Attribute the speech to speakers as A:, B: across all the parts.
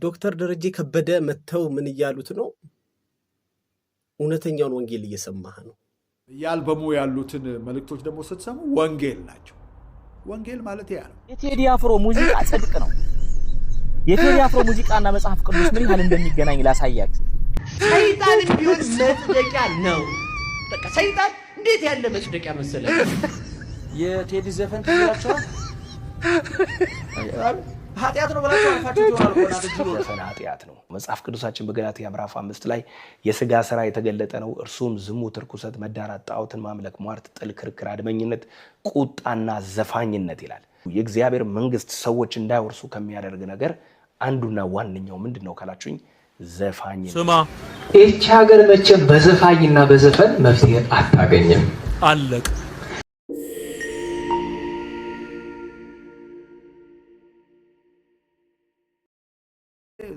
A: ዶክተር ደረጀ ከበደ መተው ምን ይያሉት ነው? እውነተኛውን ወንጌል እየሰማህ ነው።
B: ያልበሙ ያሉትን መልእክቶች ደግሞ ስትሰሙ ወንጌል ናቸው። ወንጌል ማለት ያ ነው።
C: የቴዲ አፍሮ ሙዚቃ ጽድቅ ነው። የቴዲ አፍሮ ሙዚቃና መጽሐፍ ቅዱስ ምን ያህል እንደሚገናኝ ላሳያችሁ።
D: ሰይጣን ቢሆን መጽደቂያ ነው። በቃ ሰይጣን እንዴት ያለ መጽደቂያ መሰለ።
C: የቴዲ ዘፈን ትላቸዋል ኃጢአት ነው ብላችሁ አልፋችሁ ይሆናል። ዘፈን ኃጢአት ነው። መጽሐፍ ቅዱሳችን በገላትያ ምዕራፍ 5 ላይ የሥጋ ሥራ የተገለጠ ነው። እርሱም ዝሙት፣ ርኩሰት፣ መዳራት፣ ጣዖትን ማምለክ፣ ሟርት፣ ጥል፣ ክርክር፣ አድመኝነት፣ ቁጣና ዘፋኝነት ይላል። የእግዚአብሔር መንግስት ሰዎች እንዳይወርሱ ከሚያደርግ ነገር አንዱና ዋነኛው ምንድነው ካላችሁኝ ዘፋኝነት።
E: ስማ
F: እቺ ሀገር መቼም በዘፋኝና በዘፈን መፍትሄ አታገኝም።
E: አለቅ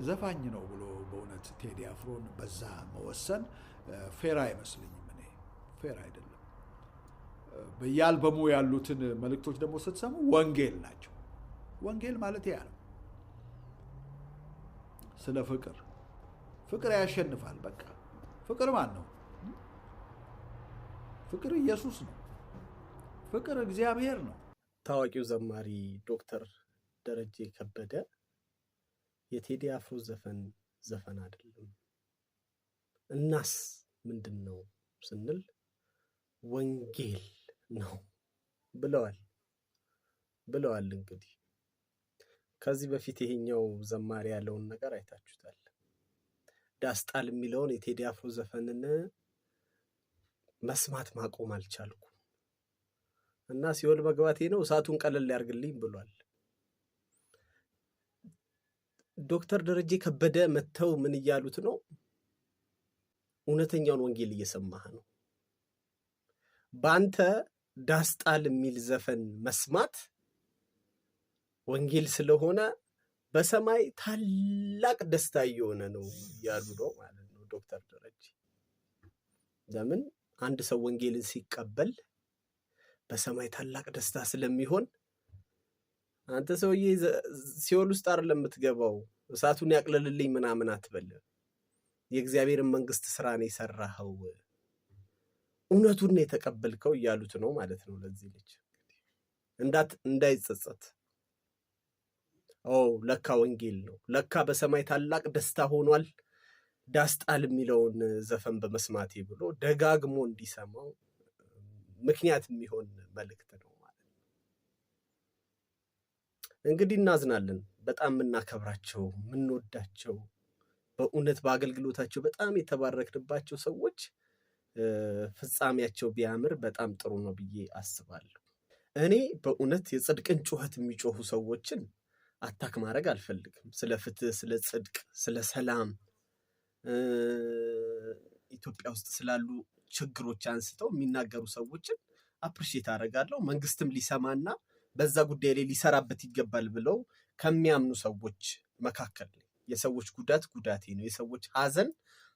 B: ዘፋኝ ነው ብሎ በእውነት ቴዲ አፍሮን በዛ መወሰን ፌር አይመስልኝም። እኔ ፌር አይደለም። በየአልበሙ ያሉትን መልእክቶች ደግሞ ስትሰሙ ወንጌል ናቸው። ወንጌል ማለት ያ ነው። ስለ ፍቅር ፍቅር ያሸንፋል። በቃ ፍቅር ማን ነው? ፍቅር ኢየሱስ ነው። ፍቅር እግዚአብሔር ነው።
A: ታዋቂው ዘማሪ ዶክተር ደረጀ ከበደ የቴዲ አፍሮ ዘፈን አይደለም እናስ ምንድነው ስንል ወንጌል ነው ብለዋል። እንግዲህ ከዚህ በፊት ይሄኛው ዘማሪ ያለውን ነገር አይታችሁታል። ዳስጣል የሚለውን የቴዲ አፍሮ ዘፈንን መስማት ማቆም አልቻልኩም እና ሲኦል መግባቴ ነው እሳቱን ቀለል ያርግልኝ ብሏል። ዶክተር ደረጀ ከበደ መተው ምን ይያሉት ነው? እውነተኛውን ወንጌል እየሰማህ ነው። ባንተ ዳስጣል የሚል ዘፈን መስማት ወንጌል ስለሆነ በሰማይ ታላቅ ደስታ እየሆነ ነው ያሉ ነው ማለት ነው ዶክተር ደረጀ። ለምን አንድ ሰው ወንጌልን ሲቀበል በሰማይ ታላቅ ደስታ ስለሚሆን አንተ ሰውዬ ሲኦል ውስጥ አይደለም የምትገባው እሳቱን ያቅለልልኝ ምናምን አትበል። የእግዚአብሔርን መንግስት ስራ ነው የሰራኸው፣ እውነቱን ነው የተቀበልከው እያሉት ነው ማለት ነው። ለዚህ ልጅ እንዳይጸጸት ለካ ወንጌል ነው፣ ለካ በሰማይ ታላቅ ደስታ ሆኗል ዳስጣል የሚለውን ዘፈን በመስማቴ ብሎ ደጋግሞ እንዲሰማው ምክንያት የሚሆን መልእክት ነው ማለት ነው። እንግዲህ እናዝናለን። በጣም የምናከብራቸው የምንወዳቸው በእውነት በአገልግሎታቸው በጣም የተባረክንባቸው ሰዎች ፍጻሜያቸው ቢያምር በጣም ጥሩ ነው ብዬ አስባለሁ። እኔ በእውነት የጽድቅን ጩኸት የሚጮሁ ሰዎችን አታክ ማድረግ አልፈልግም። ስለ ፍትህ፣ ስለ ጽድቅ፣ ስለ ሰላም ኢትዮጵያ ውስጥ ስላሉ ችግሮች አንስተው የሚናገሩ ሰዎችን አፕሪሼት አደርጋለሁ። መንግስትም ሊሰማና በዛ ጉዳይ ላይ ሊሰራበት ይገባል ብለው ከሚያምኑ ሰዎች መካከል የሰዎች ጉዳት ጉዳቴ ነው፣ የሰዎች ሐዘን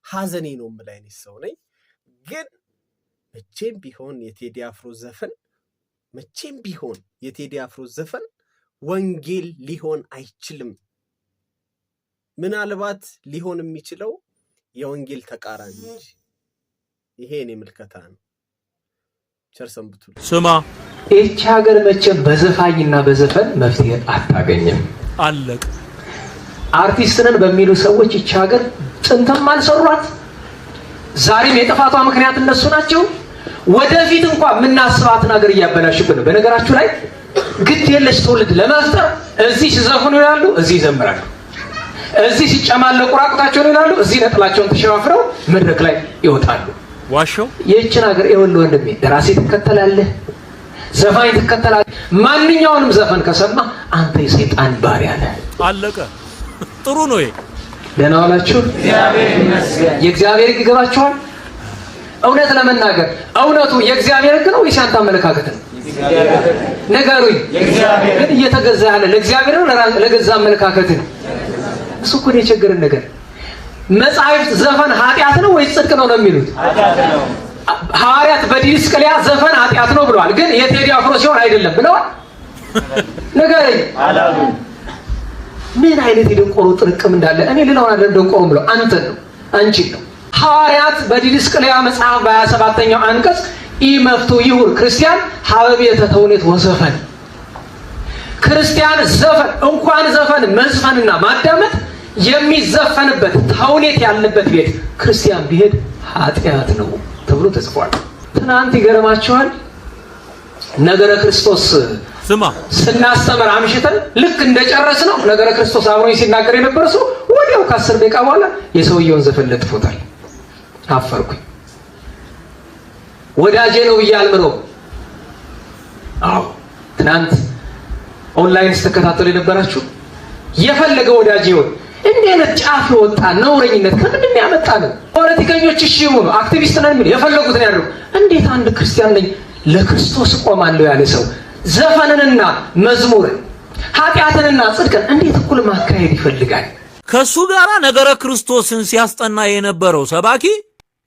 A: ሐዘኔ ነው የምል አይነት ሰው ነኝ። ግን መቼም ቢሆን የቴዲ አፍሮ ዘፈን ወንጌል ሊሆን አይችልም። ምናልባት ሊሆን የሚችለው የወንጌል ተቃራኒ እንጂ። ይሄ እኔ ምልከታ ነው። ቸር ሰንብቱ።
E: ስማ
F: እቺ ሀገር መቼም በዘፋኝና በዘፈን መፍትሄ አታገኝም።
E: አለቅ
F: አርቲስት ነን በሚሉ ሰዎች እቺ ሀገር ጥንትም አልሰሯት፣ ዛሬም የጥፋቷ ምክንያት እነሱ ናቸው። ወደፊት እንኳን የምናስባት ነገር እያበላሽብን ነው። በነገራችሁ ላይ ግድ የለሽ ትውልድ ለመፍጠር እዚህ ሲዘፍኑ ይላሉ፣ እዚህ ይዘምራሉ፣ እዚህ ሲጨማለቁ ራቁታቸውን ይላሉ፣ እዚህ ነጥላቸውን ተሸፋፍረው መድረክ ላይ ይወጣሉ።
E: ዋሻው
F: የእችን ሀገር ይኸውልህ ወንድሜ፣ ደራሲ ትከተላለህ፣ ዘፋኝ ትከተላለህ። ማንኛውንም ዘፈን ከሰማ አንተ የሰይጣን ባሪያ ነህ።
E: አለቀ። ጥሩ ነው።
F: ደህና ዋላችሁ። እግዚአብሔር ይመስገን። የእግዚአብሔር ሕግ ይገባችኋል? እውነት ለመናገር እውነቱ የእግዚአብሔር ሕግ ነው ወይስ ያንተ አመለካከት ነው? ንገሩኝ። ግን እየተገዛ ያለ ለእግዚአብሔር ነው ለገዛ አመለካከት ነው? እሱ እኮ ነው የቸገረን ነገር። መጽሐፍት ዘፈን ኃጢአት ነው ወይስ ጽድቅ ነው የሚሉት? ኃጢአት ነው። ሐዋርያት በዲስቅልያ ዘፈን ኃጢአት ነው ብለዋል። ግን የቴዲ አፍሮ ሲሆን አይደለም ብለዋል? ንገረኝ። ምን አይነት የደንቆሮ ጥርቅም እንዳለ እኔ ሌላውን አይደለም ደንቆሮ ብለው አንተን ነው አንቺን ነው። ሐዋርያት በዲድስቅልያ መጽሐፍ በ27ኛው አንቀጽ ኢመፍቱ ይሁር ክርስቲያን ሀበቤተ ተውኔት ወዘፈን ክርስቲያን ዘፈን እንኳን ዘፈን መዝፈንና ማዳመጥ የሚዘፈንበት ተውኔት ያለበት ቤት ክርስቲያን ቢሄድ ኃጢአት ነው ተብሎ ተጽፏል። ትናንት ይገርማችኋል ነገረ ክርስቶስ
E: ስማ
F: ስናስተምር አምሽተን ልክ እንደጨረስ ነው ነገረ ክርስቶስ አብሮኝ ሲናገር የነበረ ሰው ወዲያው ከ10 ደቂቃ በኋላ የሰውየውን ዘፈን ለጥፎታል። አፈርኩኝ። ወዳጄ ነው ብያልምነው። አዎ ትናንት ኦንላይን ስተከታተሉ የነበራችሁ የፈለገ ወዳጄ ይሁን እንዴ ለጫፍ ወጣ ነውረኝነት ከምንድን ያመጣ ነው? ፖለቲከኞች እሺ ይሁኑ አክቲቪስት ነን ምን የፈለጉት ነው ያለው። እንዴት አንድ ክርስቲያን ነኝ ለክርስቶስ ቆማለሁ ያለ ሰው ዘፈንንና መዝሙርን ኃጢአትንና ጽድቅን እንዴት እኩል ማካሄድ ይፈልጋል?
E: ከሱ ጋራ ነገረ ክርስቶስን ሲያስጠና የነበረው ሰባኪ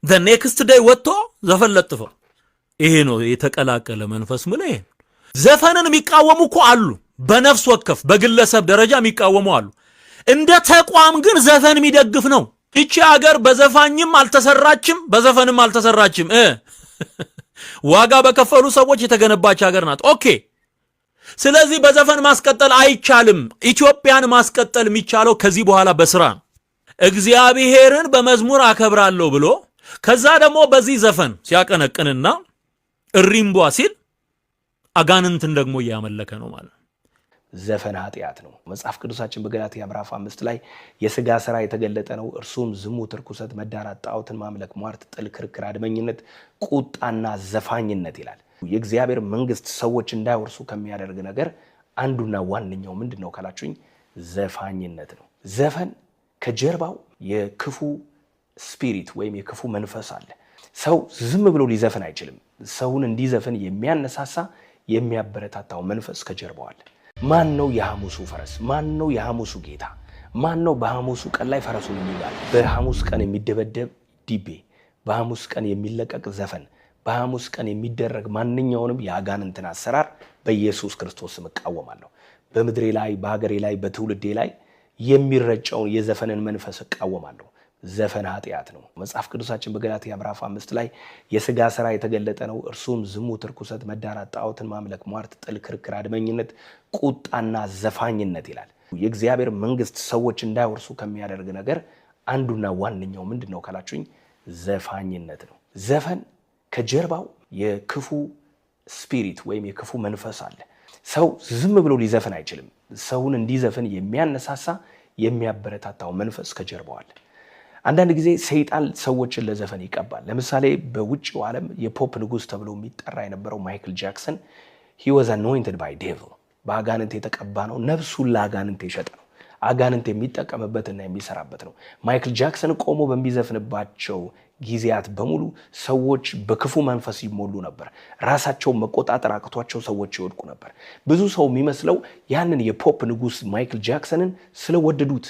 E: the next day ወጥቶ ዘፈን ለጥፈው። ይሄ ነው የተቀላቀለ መንፈስ ምለ። ዘፈንን የሚቃወሙ እኮ አሉ፣ በነፍስ ወከፍ በግለሰብ ደረጃ የሚቃወሙ አሉ። እንደ ተቋም ግን ዘፈን የሚደግፍ ነው። እቺ ሀገር በዘፋኝም አልተሰራችም በዘፈንም አልተሰራችም። ዋጋ በከፈሉ ሰዎች የተገነባች ሀገር ናት። ኦኬ። ስለዚህ በዘፈን ማስቀጠል አይቻልም። ኢትዮጵያን ማስቀጠል የሚቻለው ከዚህ በኋላ በስራ ነው። እግዚአብሔርን በመዝሙር አከብራለሁ ብሎ ከዛ ደግሞ በዚህ ዘፈን ሲያቀነቅንና እሪምቧ ሲል አጋንንትን ደግሞ እያመለከ ነው ማለት ነው።
C: ዘፈን ኃጢአት ነው። መጽሐፍ ቅዱሳችን በገላትያ ምዕራፍ 5 ላይ የሥጋ ሥራ የተገለጠ ነው፣ እርሱም ዝሙት፣ ርኩሰት፣ መዳራት፣ ጣዖትን ማምለክ፣ ሟርት፣ ጥል፣ ክርክር፣ አድመኝነት፣ ቁጣና ዘፋኝነት ይላል። የእግዚአብሔር መንግስት ሰዎች እንዳይወርሱ ከሚያደርግ ነገር አንዱና ዋነኛው ምንድነው ካላችሁኝ ዘፋኝነት ነው። ዘፈን ከጀርባው የክፉ ስፒሪት ወይም የክፉ መንፈስ አለ። ሰው ዝም ብሎ ሊዘፍን አይችልም። ሰውን እንዲዘፍን የሚያነሳሳ የሚያበረታታው መንፈስ ከጀርባው አለ። ማን ነው የሐሙሱ ፈረስ? ማን ነው የሐሙሱ ጌታ? ማን ነው በሐሙሱ ቀን ላይ ፈረሱን የሚጋል? በሐሙስ ቀን የሚደበደብ ዲቤ፣ በሐሙስ ቀን የሚለቀቅ ዘፈን፣ በሐሙስ ቀን የሚደረግ ማንኛውንም የአጋንንትን አሰራር በኢየሱስ ክርስቶስ ስም እቃወማለሁ። በምድሬ ላይ በሀገሬ ላይ በትውልዴ ላይ የሚረጨውን የዘፈንን መንፈስ እቃወማለሁ። ዘፈን ኃጢአት ነው። መጽሐፍ ቅዱሳችን በገላትያ ምዕራፍ 5 ላይ የሥጋ ሥራ የተገለጠ ነው፣ እርሱም ዝሙት፣ ርኩሰት፣ መዳራት፣ ጣዖትን ማምለክ፣ ሟርት፣ ጥል፣ ክርክር፣ አድመኝነት፣ ቁጣና ዘፋኝነት ይላል። የእግዚአብሔር መንግስት ሰዎች እንዳይወርሱ ከሚያደርግ ነገር አንዱና ዋነኛው ምንድነው ካላችሁኝ ዘፋኝነት ነው። ዘፈን ከጀርባው የክፉ ስፒሪት ወይም የክፉ መንፈስ አለ። ሰው ዝም ብሎ ሊዘፍን አይችልም። ሰውን እንዲዘፍን የሚያነሳሳ የሚያበረታታው መንፈስ ከጀርባው አለ። አንዳንድ ጊዜ ሰይጣን ሰዎችን ለዘፈን ይቀባል። ለምሳሌ በውጭው ዓለም የፖፕ ንጉስ ተብሎ የሚጠራ የነበረው ማይክል ጃክሰን he was anointed by devil በአጋንንት የተቀባ ነው። ነፍሱን ለአጋንንት የሸጠ ነው። አጋንንት የሚጠቀምበትና የሚሰራበት ነው። ማይክል ጃክሰን ቆሞ በሚዘፍንባቸው ጊዜያት በሙሉ ሰዎች በክፉ መንፈስ ይሞሉ ነበር። ራሳቸውን መቆጣጠር አቅቷቸው ሰዎች ይወድቁ ነበር። ብዙ ሰው የሚመስለው ያንን የፖፕ ንጉስ ማይክል ጃክሰንን ስለወደዱት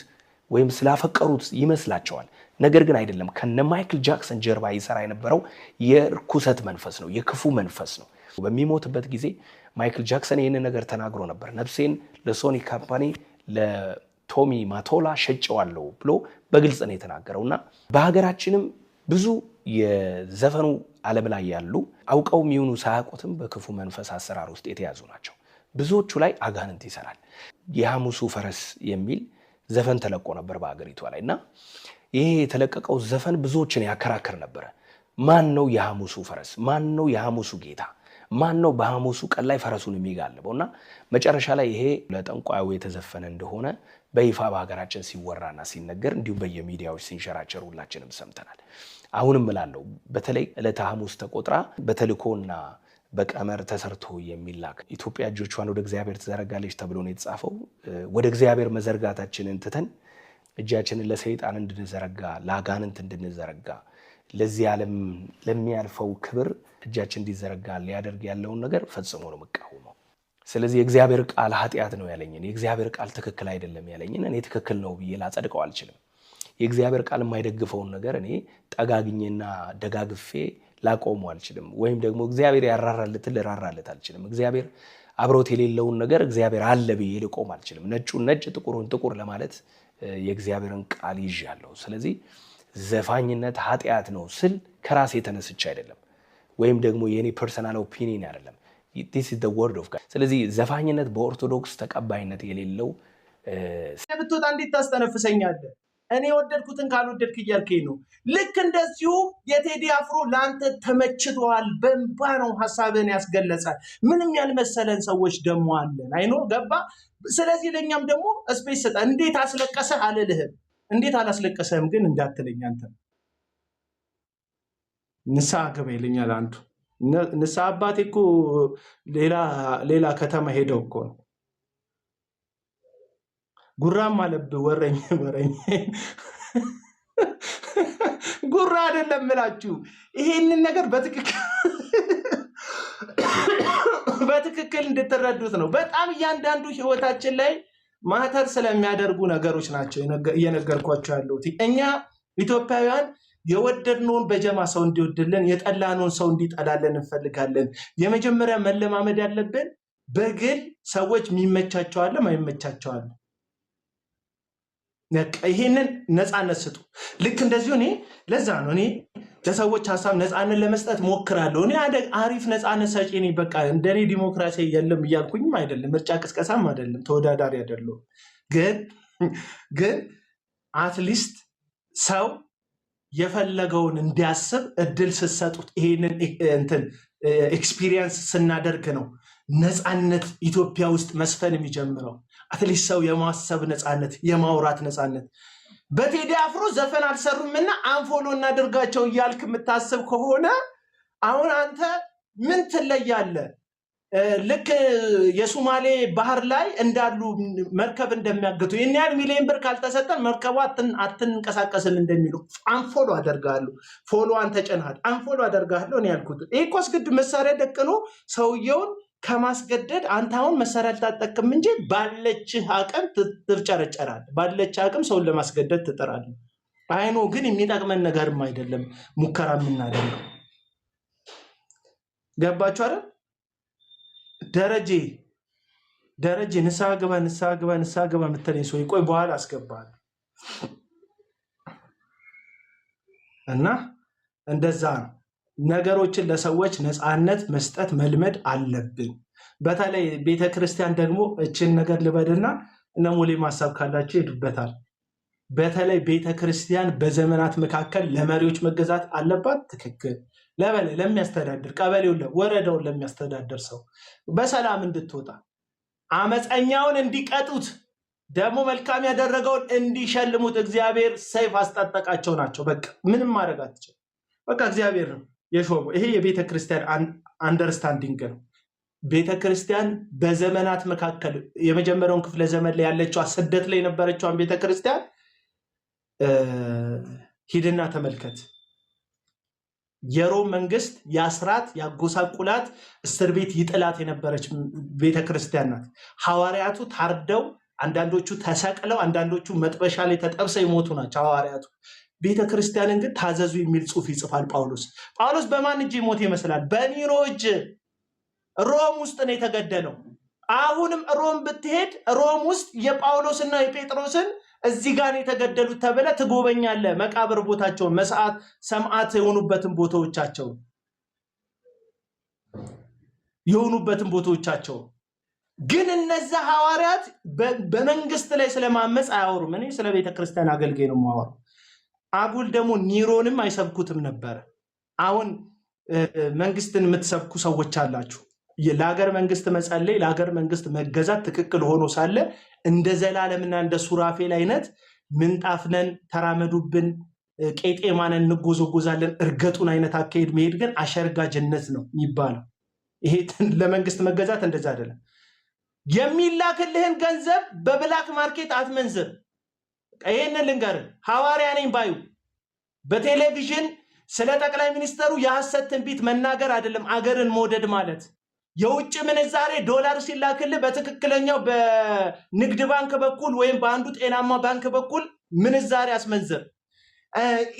C: ወይም ስላፈቀሩት ይመስላቸዋል። ነገር ግን አይደለም። ከነ ማይክል ጃክሰን ጀርባ ይሰራ የነበረው የርኩሰት መንፈስ ነው፣ የክፉ መንፈስ ነው። በሚሞትበት ጊዜ ማይክል ጃክሰን ይህንን ነገር ተናግሮ ነበር። ነፍሴን ለሶኒ ካምፓኒ ለቶሚ ማቶላ ሸጨዋለሁ ብሎ በግልጽ ነው የተናገረውና በሀገራችንም ብዙ የዘፈኑ ዓለም ላይ ያሉ አውቀው የሚሆኑ ሳያውቁትም በክፉ መንፈስ አሰራር ውስጥ የተያዙ ናቸው። ብዙዎቹ ላይ አጋንንት ይሰራል። የሐሙሱ ፈረስ የሚል ዘፈን ተለቆ ነበር በአገሪቷ ላይ እና ይሄ የተለቀቀው ዘፈን ብዙዎችን ያከራከር ነበር። ማን ነው የሐሙሱ ፈረስ? ማን ነው የሐሙሱ ጌታ? ማን ነው በሐሙሱ ቀን ላይ ፈረሱን የሚጋልበውና መጨረሻ ላይ ይሄ ለጠንቋዩ የተዘፈነ እንደሆነ በይፋ በሀገራችን ሲወራና ሲነገር እንዲሁም በየሚዲያዎች ሲንሸራቸር ሁላችንም ሰምተናል። አሁንም እላለሁ በተለይ ዕለተ ሐሙስ ተቆጥራ በተልኮና በቀመር ተሰርቶ የሚላክ ኢትዮጵያ እጆቿን ወደ እግዚአብሔር ትዘረጋለች ተብሎ ነው የተጻፈው። ወደ እግዚአብሔር መዘርጋታችንን ትተን እጃችንን ለሰይጣን እንድንዘረጋ ለአጋንንት እንድንዘረጋ ለዚህ ዓለም ለሚያልፈው ክብር እጃችን እንዲዘረጋ ሊያደርግ ያለውን ነገር ፈጽሞ ነው መቃወመው። ስለዚህ የእግዚአብሔር ቃል ኃጢአት ነው ያለኝን የእግዚአብሔር ቃል ትክክል አይደለም ያለኝን እኔ ትክክል ነው ብዬ ላጸድቀው አልችልም። የእግዚአብሔር ቃል የማይደግፈውን ነገር እኔ ጠጋግኜና ደጋግፌ ላቆመው አልችልም። ወይም ደግሞ እግዚአብሔር ያራራለትን ልራራለት አልችልም። እግዚአብሔር አብሮት የሌለውን ነገር እግዚአብሔር አለ ብዬ ልቆም አልችልም። ነጩን ነጭ ጥቁሩን ጥቁር ለማለት የእግዚአብሔርን ቃል ይዣለሁ። ስለዚህ ዘፋኝነት ኃጢአት ነው ስል ከራሴ ተነስቼ አይደለም፣ ወይም ደግሞ የኔ ፐርሰናል ኦፒኒየን አይደለም። this is the word of God። ስለዚህ ዘፋኝነት በኦርቶዶክስ ተቀባይነት የሌለው
A: ብትወጣ እንዴት ታስተነፍሰኛለህ? እኔ ወደድኩትን ካልወደድክ እያልከኝ ነው። ልክ እንደዚሁ የቴዲ አፍሮ ለአንተ ተመችቷል፣ በእንባ ነው ሀሳብህን ያስገለጻል። ምንም ያልመሰለን ሰዎች ደግሞ አለን። አይኖ ገባ። ስለዚህ ለእኛም ደግሞ ስፔስ ስጠ። እንዴት አስለቀሰህ አልልህም፣ እንዴት አላስለቀሰህም ግን እንዳትለኝ አንተ። ንስሐ ግባ ይለኛል አንዱ። ንስሐ አባቴ እኮ ሌላ ከተማ ሄደው እኮ ነው። ጉራም አለብህ ወረኝ ጉራ አይደለም እላችሁ። ይሄንን ነገር በትክክል እንድትረዱት ነው። በጣም እያንዳንዱ ህይወታችን ላይ ማተር ስለሚያደርጉ ነገሮች ናቸው እየነገርኳቸው ያለሁት። እኛ ኢትዮጵያውያን የወደድነውን በጀማ ሰው እንዲወድልን፣ የጠላነውን ሰው እንዲጠላለን እንፈልጋለን። የመጀመሪያ መለማመድ ያለብን በግል ሰዎች የሚመቻቸዋለ ማይመቻቸዋለ። ይሄንን ነፃነት ስጡ። ልክ እንደዚሁ እኔ ለዛ ነው እኔ ለሰዎች ሀሳብ ነፃነት ለመስጠት ሞክራለሁ። እኔ አሪፍ ነፃነት ሰጪ ነኝ። በቃ እንደኔ ዲሞክራሲ የለም እያልኩኝም አይደለም፣ ምርጫ ቅስቀሳም አይደለም፣ ተወዳዳሪ አይደለም። ግን አትሊስት ሰው የፈለገውን እንዲያስብ እድል ስትሰጡት፣ ይሄንን እንትን ኤክስፒሪየንስ ስናደርግ ነው ነፃነት ኢትዮጵያ ውስጥ መስፈን የሚጀምረው። አትሊስት ሰው የማሰብ ነፃነት፣ የማውራት ነፃነት። በቴዲ አፍሮ ዘፈን አልሰሩምና አንፎሎ እናደርጋቸው እያልክ የምታስብ ከሆነ አሁን አንተ ምን ትለያለህ? ልክ የሶማሌ ባህር ላይ እንዳሉ መርከብ እንደሚያገቱ ይህን ያህል ሚሊዮን ብር ካልተሰጠን መርከቧ አትንቀሳቀስም እንደሚሉ አንፎሎ አደርጋለሁ። ፎሎዋን ተጨንሃል፣ አንፎሎ አደርጋለሁ ነው ያልኩት። ይህ እኮ አስገድ መሳሪያ ደቅኖ ሰውየውን ከማስገደድ አንተ አሁን መሳሪያ አልታጠቅም እንጂ ባለችህ አቅም ትፍጨረጨራል። ባለችህ አቅም ሰውን ለማስገደድ ትጥራለህ። አይኖ ግን የሚጠቅመን ነገርም አይደለም ሙከራ የምናደርገው። ገባችሁ አይደል? ደረጀ ንስሐ ግባ የምትለኝ ሰው ቆይ በኋላ አስገባለሁ። እና እንደዛ ነው ነገሮችን ለሰዎች ነፃነት መስጠት መልመድ አለብን። በተለይ ቤተክርስቲያን ደግሞ እችን ነገር ልበድና እነ ሙሌ ማሳብ ካላቸው ይሄዱበታል። በተለይ ቤተክርስቲያን በዘመናት መካከል ለመሪዎች መገዛት አለባት። ትክክል። ለሚያስተዳድር ቀበሌውን ወረዳውን ለሚያስተዳድር ሰው በሰላም እንድትወጣ፣ አመፀኛውን እንዲቀጡት፣ ደግሞ መልካም ያደረገውን እንዲሸልሙት እግዚአብሔር ሰይፍ አስታጠቃቸው ናቸው። በቃ ምንም ማድረግ አትችልም። በቃ እግዚአብሔር ነው የሾመው። ይሄ የቤተ ክርስቲያን አንደርስታንዲንግ ነው። ቤተ ክርስቲያን በዘመናት መካከል የመጀመሪያውን ክፍለ ዘመን ላይ ያለችዋ ስደት ላይ የነበረችዋን ቤተ ክርስቲያን ሂድና ተመልከት። የሮም መንግስት የአስራት ያጎሳቁላት እስር ቤት ይጥላት የነበረች ቤተ ክርስቲያን ናት። ሐዋርያቱ ታርደው፣ አንዳንዶቹ ተሰቅለው፣ አንዳንዶቹ መጥበሻ ላይ ተጠብሰው የሞቱ ናቸው ሐዋርያቱ። ቤተ ክርስቲያንን ግን ታዘዙ የሚል ጽሑፍ ይጽፋል ጳውሎስ። በማን እጅ ሞት ይመስላል? በኒሮ እጅ። ሮም ውስጥ ነው የተገደለው። አሁንም ሮም ብትሄድ ሮም ውስጥ የጳውሎስና የጴጥሮስን እዚህ ጋር የተገደሉት ተብለ ትጎበኛለህ። መቃብር ቦታቸውን፣ መስዓት ሰማዕት የሆኑበትን ቦታዎቻቸው ግን እነዛ ሐዋርያት በመንግስት ላይ ስለማመፅ አያወሩም። እኔ ስለ ቤተክርስቲያን አገልጋይ ነው የማወራው። አጉል ደግሞ ኒሮንም አይሰብኩትም ነበር። አሁን መንግስትን የምትሰብኩ ሰዎች አላችሁ። ለሀገር መንግስት መጸለይ፣ ለሀገር መንግስት መገዛት ትክክል ሆኖ ሳለ እንደ ዘላለምና እንደ ሱራፌል አይነት ምንጣፍነን ተራመዱብን፣ ቄጤማነን እንጎዘጎዛለን፣ እርገጡን አይነት አካሄድ መሄድ ግን አሸርጋጅነት ነው የሚባለው። ይሄ ለመንግስት መገዛት እንደዛ አይደለም። የሚላክልህን ገንዘብ በብላክ ማርኬት አትመንዝር። ይሄንን ልንገርህ፣ ሐዋርያ ነኝ ባዩ በቴሌቪዥን ስለ ጠቅላይ ሚኒስተሩ የሐሰት ትንቢት መናገር አይደለም አገርን መውደድ ማለት። የውጭ ምንዛሬ ዶላር ሲላክልህ በትክክለኛው በንግድ ባንክ በኩል ወይም በአንዱ ጤናማ ባንክ በኩል ምንዛሬ አስመንዝር።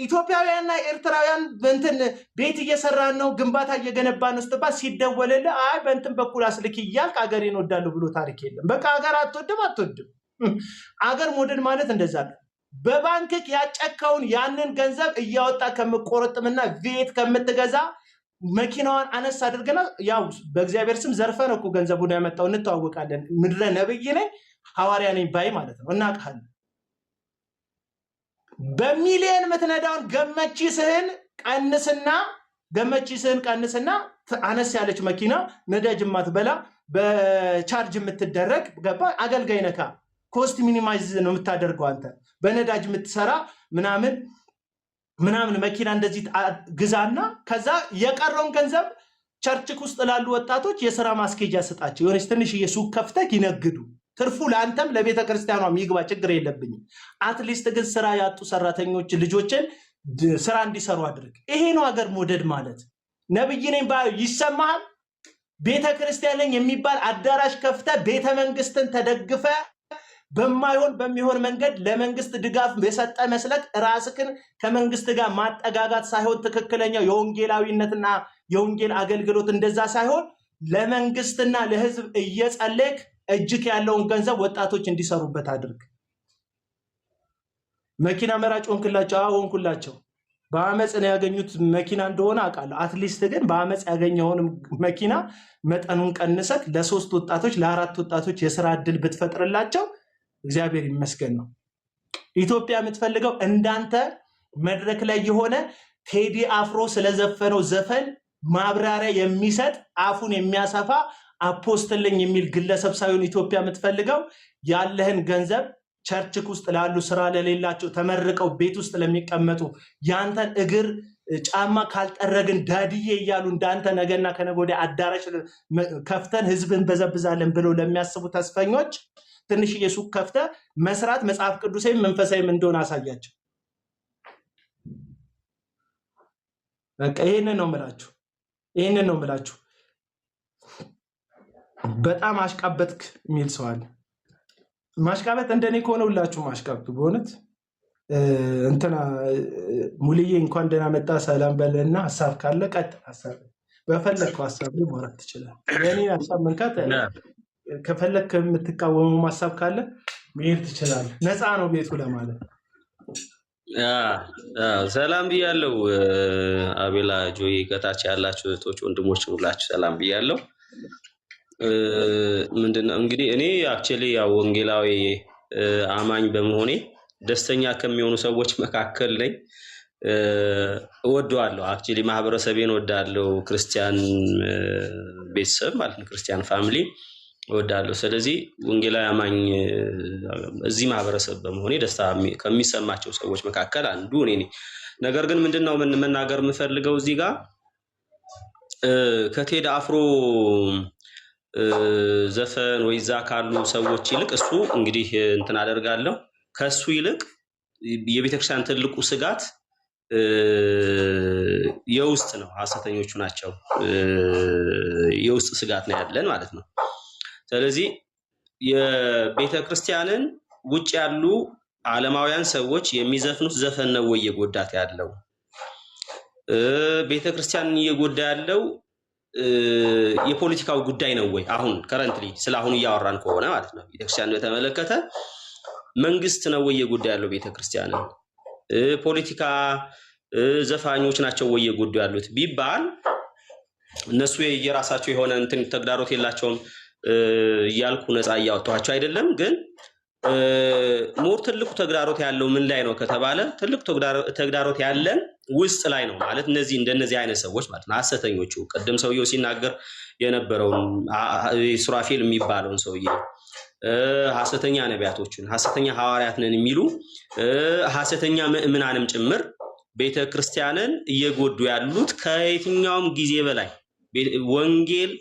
D: ኢትዮጵያውያንና ኤርትራውያን በእንትን ቤት እየሰራን ነው ግንባታ እየገነባን ስትባል ሲደወልልህ አይ በእንትን በኩል አስልክ እያልክ አገሬን ወዳለሁ ብሎ ታሪክ የለም። በቃ አገር አትወድም። አገር መውደድ ማለት እንደዛ ነው። በባንክክ ያጨካውን ያንን ገንዘብ እያወጣ ከምቆረጥምና ቤት ከምትገዛ መኪናዋን አነስ አድርገና ያው በእግዚአብሔር ስም ዘርፈን እኮ ገንዘቡን ያመጣው እንተዋወቃለን። ምድረ ነብይ ነኝ ሐዋርያ ነኝ ባይ ማለት ነው። እናውቃለን። በሚሊዮን ምትነዳውን ገመቺስህን ቀንስና አነስ ያለች መኪና ነዳጅ ማትበላ በቻርጅ የምትደረግ ገባ አገልጋይ ነካ ኮስት ሚኒማይዝ ነው የምታደርገው አንተ በነዳጅ የምትሰራ ምናምን መኪና እንደዚህ ግዛና ከዛ የቀረውን ገንዘብ ቸርችክ ውስጥ ላሉ ወጣቶች የሥራ ማስኬጃ ስጣቸው። የሆነች ትንሽ የሱቅ ከፍተህ ይነግዱ። ትርፉ ለአንተም ለቤተ ክርስቲያኗም ይግባ፣ ችግር የለብኝም። አትሊስት ግን ስራ ያጡ ሰራተኞች ልጆችን ስራ እንዲሰሩ አድርግ። ይሄ ነው ሀገር መውደድ ማለት። ነብይ ነኝ ይሰማሃል? ቤተ ክርስቲያን ነኝ የሚባል አዳራሽ ከፍተህ ቤተ መንግስትን ተደግፈ በሚሆን መንገድ ለመንግስት ድጋፍ የሰጠ መስለክ ራስክን ከመንግስት ጋር ማጠጋጋት ሳይሆን ትክክለኛው የወንጌላዊነትና የወንጌል አገልግሎት እንደዛ ሳይሆን ለመንግስትና ለህዝብ እየጸለይክ እጅክ ያለውን ገንዘብ ወጣቶች እንዲሰሩበት አድርግ። መኪና መራጭ ሆንኩላቸው። በአመፅ ነው ያገኙት መኪና እንደሆነ አውቃለሁ። አትሊስት ግን በአመፅ ያገኘውን መኪና መጠኑን ቀንሰክ ለ3 ወጣቶች ለ4 ወጣቶች የሥራ ዕድል ብትፈጥርላቸው እግዚአብሔር ይመስገን ነው። ኢትዮጵያ የምትፈልገው እንዳንተ መድረክ ላይ የሆነ ቴዲ አፍሮ ስለዘፈነው ዘፈን ማብራሪያ የሚሰጥ አፉን የሚያሰፋ አፖስትልኝ የሚል ግለሰብ ሳይሆን ኢትዮጵያ የምትፈልገው ያለህን ገንዘብ ቸርችክ ውስጥ ላሉ ስራ ለሌላቸው ተመርቀው ቤት ውስጥ ለሚቀመጡ ያንተን እግር ጫማ ካልጠረግን ዳድዬ እያሉ እንዳንተ ነገና ከነገ ወዲያ አዳራሽ ከፍተን ህዝብን በዘብዛለን ብለው ለሚያስቡ ተስፈኞች ትንሽ የሱቅ ከፍተ መስራት መጽሐፍ ቅዱሳዊም መንፈሳዊም እንደሆነ አሳያቸው። በቃ ይሄንን ነው የምላችሁ። በጣም አሽቃበትክ የሚል ሰው አለ። ማሽቃበጥ እንደኔ ከሆነ ሁላችሁ ማሽቃበቱ በእውነት እንትና ሙልዬ እንኳን ደህና መጣ ሰላም በለና ሐሳብ ካለ ቀጥ ሐሳብ በፈለግከው ሐሳብ ላይ ማውራት ትችላለህ። የኔ ሐሳብ መንካት ከፈለክ የምትቃወመው ሐሳብ ካለ መሄድ ትችላለህ። ነፃ ነው ቤቱ ለማለት።
G: ሰላም ብያለሁ። አቤላ ጆይ ከታች ያላችሁ እህቶች ወንድሞች ሁላችሁ ሰላም ብያለሁ። ምንድነው እንግዲህ እኔ አክቹሊ ያው ወንጌላዊ አማኝ በመሆኔ ደስተኛ ከሚሆኑ ሰዎች መካከል ነኝ። እወደዋለሁ። አክቹሊ ማህበረሰቤን እወዳለሁ። ክርስቲያን ቤተሰብ ማለት ነው፣ ክርስቲያን ፋሚሊ እወዳለሁ። ስለዚህ ወንጌላዊ አማኝ እዚህ ማህበረሰብ በመሆኔ ደስታ ከሚሰማቸው ሰዎች መካከል አንዱ እኔ ነኝ። ነገር ግን ምንድነው መናገር የምፈልገው እዚህ ጋር ከቴዲ አፍሮ ዘፈን ወይ ዛ ካሉ ሰዎች ይልቅ እሱ እንግዲህ እንትን አደርጋለሁ ከሱ ይልቅ የቤተክርስቲያን ትልቁ ስጋት የውስጥ ነው። ሐሰተኞቹ ናቸው። የውስጥ ስጋት ነው ያለን ማለት ነው። ስለዚህ የቤተክርስቲያንን ውጭ ያሉ ዓለማውያን ሰዎች የሚዘፍኑት ዘፈን ነው ወይ የጎዳት ያለው? ቤተክርስቲያንን እየጎዳ ያለው የፖለቲካው ጉዳይ ነው ወይ? አሁን ከረንትሊ ስለ አሁን እያወራን ከሆነ ማለት ነው ቤተክርስቲያንን በተመለከተ መንግስት ነው ወይ የጎዳ ያለው ቤተክርስቲያንን? ፖለቲካ ዘፋኞች ናቸው ወይ የጎዱ ያሉት ቢባል እነሱ የራሳቸው የሆነ እንትን ተግዳሮት የላቸውም እያልኩ ነፃ እያወጣኋቸው አይደለም። ግን ሞር ትልቁ ተግዳሮት ያለው ምን ላይ ነው ከተባለ ትልቁ ተግዳሮት ያለን ውስጥ ላይ ነው ማለት እንደነዚህ አይነት ሰዎች ማለት ነው ሐሰተኞቹ። ቀደም ሰውየው ሲናገር የነበረውን ሱራፌል የሚባለውን ሰውዬ ሐሰተኛ ነቢያቶችን ሐሰተኛ ሐዋርያት ነን የሚሉ ሐሰተኛ ምእምናንም ጭምር ቤተክርስቲያንን እየጎዱ ያሉት ከየትኛውም ጊዜ በላይ ወንጌል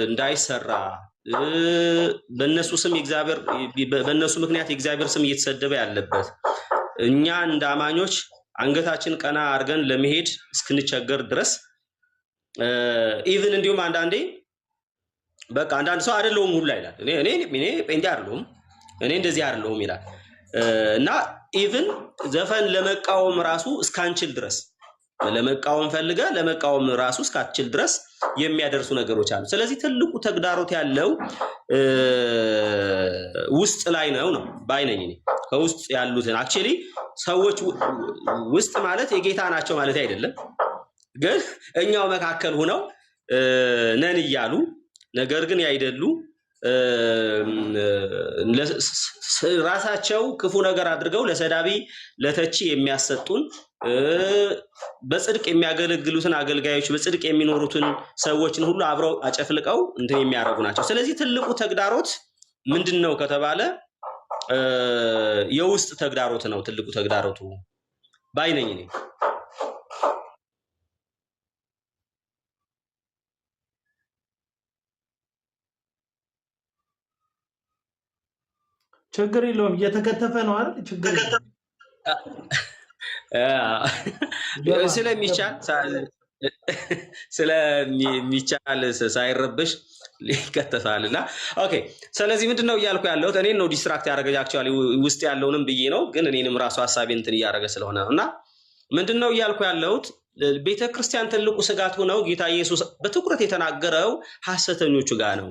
G: እንዳይሰራ በእነሱ ስም በእነሱ ምክንያት የእግዚአብሔር ስም እየተሰደበ ያለበት እኛ እንደ አማኞች አንገታችን ቀና አድርገን ለመሄድ እስክንቸገር ድረስ ኢቭን እንዲሁም አንዳንዴ በቃ አንዳንድ ሰው አይደለሁም ሁላ ይላል። እኔ ጴንጤ አይደለሁም፣ እኔ እንደዚህ አይደለሁም ይላል። እና ኢቭን ዘፈን ለመቃወም ራሱ እስካንችል ድረስ ለመቃወም ፈልገ ለመቃወም ራሱ እስካንችል ድረስ የሚያደርሱ ነገሮች አሉ። ስለዚህ ትልቁ ተግዳሮት ያለው ውስጥ ላይ ነው ባይነኝ እኔ ከውስጥ ያሉትን አክቹሊ ሰዎች ውስጥ ማለት የጌታ ናቸው ማለት አይደለም፣ ግን እኛው መካከል ሆነው ነን እያሉ ነገር ግን ያይደሉ ራሳቸው ክፉ ነገር አድርገው ለሰዳቢ ለተቺ የሚያሰጡን በጽድቅ የሚያገለግሉትን አገልጋዮች በጽድቅ የሚኖሩትን ሰዎችን ሁሉ አብረው አጨፍልቀው እንትን የሚያደርጉ ናቸው። ስለዚህ ትልቁ ተግዳሮት ምንድነው ከተባለ የውስጥ ተግዳሮት ነው ትልቁ ተግዳሮቱ ባይነኝ እኔ።
D: ችግር የለውም እየተከተፈ ነው አይደል? ችግር የለውም
G: ስለሚቻል ሳይረብሽ ሊከተፋልና ኦኬ። ስለዚህ ምንድነው እያልኩ ያለሁት እኔን ነው ዲስትራክት ያደረገኝ አክቹአሊ ውስጥ ያለውንም ብዬ ነው፣ ግን እኔንም ራሱ ሐሳቤ እንትን እያደረገ ስለሆነ ነውና ምንድነው እያልኩ ያለሁት ቤተክርስቲያን ትልቁ ስጋት ሆነው ጌታ ኢየሱስ በትኩረት የተናገረው ሐሰተኞቹ ጋር ነው።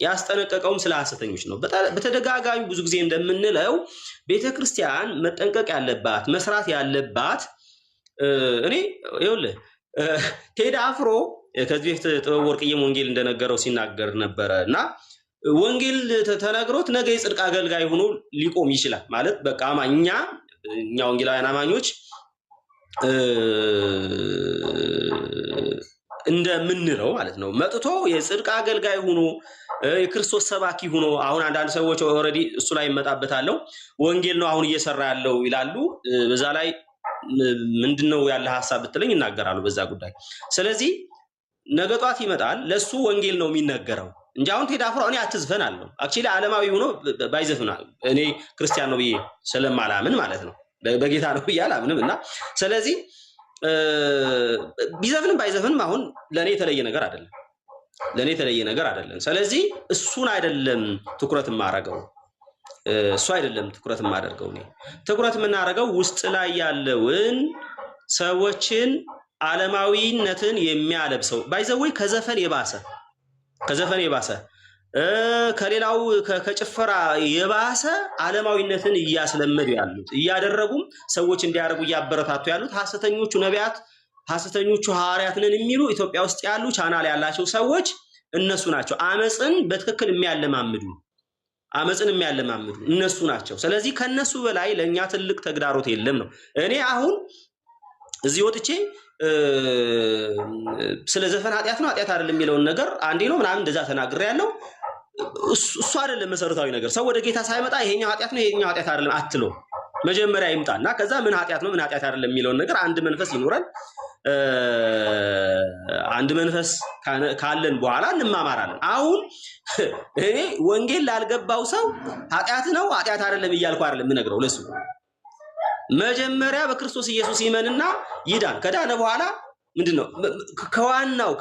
G: ያስጠነቀቀውም ስለ ሐሰተኞች ነው። በተደጋጋሚ ብዙ ጊዜ እንደምንለው ቤተክርስቲያን መጠንቀቅ ያለባት መስራት ያለባት እኔ ይኸውልህ ቴዲ አፍሮ ከዚህ በፊት ጥበብ ወርቅዬም ወንጌል እንደነገረው ሲናገር ነበረ እና ወንጌል ተነግሮት ነገ የጽድቅ አገልጋይ ሆኖ ሊቆም ይችላል ማለት በቃ እኛ ወንጌላውያን አማኞች እንደምንለው ማለት ነው መጥቶ የጽድቅ አገልጋይ ሆኖ የክርስቶስ ሰባኪ ሆኖ አሁን አንዳንድ ሰዎች ኦሬዲ እሱ ላይ መጣበታለው ወንጌል ነው አሁን እየሰራ ያለው ይላሉ። በዛ ላይ ምንድነው ያለ ሐሳብ ብትለኝ ይናገራሉ በዛ ጉዳይ። ስለዚህ ነገ ጧት ይመጣል ለሱ ወንጌል ነው የሚነገረው እንጂ አሁን ቴዲ አፍሮ እኔ አትዝፈን አለው አክቹሊ ዓለማዊ ሆኖ ባይዘፍና እኔ ክርስቲያን ነው ብዬ ስለማላምን ማለት ነው በጌታ ነው ብዬ አላምንም። እና ስለዚህ ቢዘፍንም ባይዘፍንም አሁን ለኔ የተለየ ነገር አይደለም። ስለዚህ እሱን አይደለም ትኩረት ማረገው እሱ አይደለም ትኩረት ማደርገው እኔ ትኩረት የምናደርገው ውስጥ ላይ ያለውን ሰዎችን ዓለማዊነትን የሚያለብሰው ባይዘው ከዘፈን የባሰ ከሌላው ከጭፈራ የባሰ ዓለማዊነትን እያስለመዱ ያሉት እያደረጉም ሰዎች እንዲያደርጉ እያበረታቱ ያሉት ሐሰተኞቹ ነቢያት ሐሰተኞቹ ሐዋርያት ነን የሚሉ ኢትዮጵያ ውስጥ ያሉ ቻናል ያላቸው ሰዎች እነሱ ናቸው። አመጽን በትክክል የሚያለማምዱ እነሱ ናቸው። ስለዚህ ከነሱ በላይ ለኛ ትልቅ ተግዳሮት የለም ነው። እኔ አሁን እዚህ ወጥቼ ስለ ዘፈን ኃጢአት ነው ኃጢአት አይደለም የሚለውን ነገር አንዴ ነው ምናምን እንደዛ ተናግሬያለሁ። እሱ አይደለም መሰረታዊ ነገር። ሰው ወደ ጌታ ሳይመጣ ይሄኛው ኃጢአት ነው ይሄኛው ኃጢአት አይደለም አትሎ መጀመሪያ ይምጣና ከዛ ምን ኃጢአት ነው ምን ኃጢአት አይደለም የሚለውን ነገር አንድ መንፈስ ይኖራል። አንድ መንፈስ ካለን በኋላ እንማማራለን። አሁን እኔ ወንጌል ላልገባው ሰው ኃጢአት ነው ኃጢአት አይደለም እያልኩ አይደለም የምነግረው ለሱ መጀመሪያ በክርስቶስ ኢየሱስ ይመንና ይዳን። ከዳነ በኋላ ምንድነው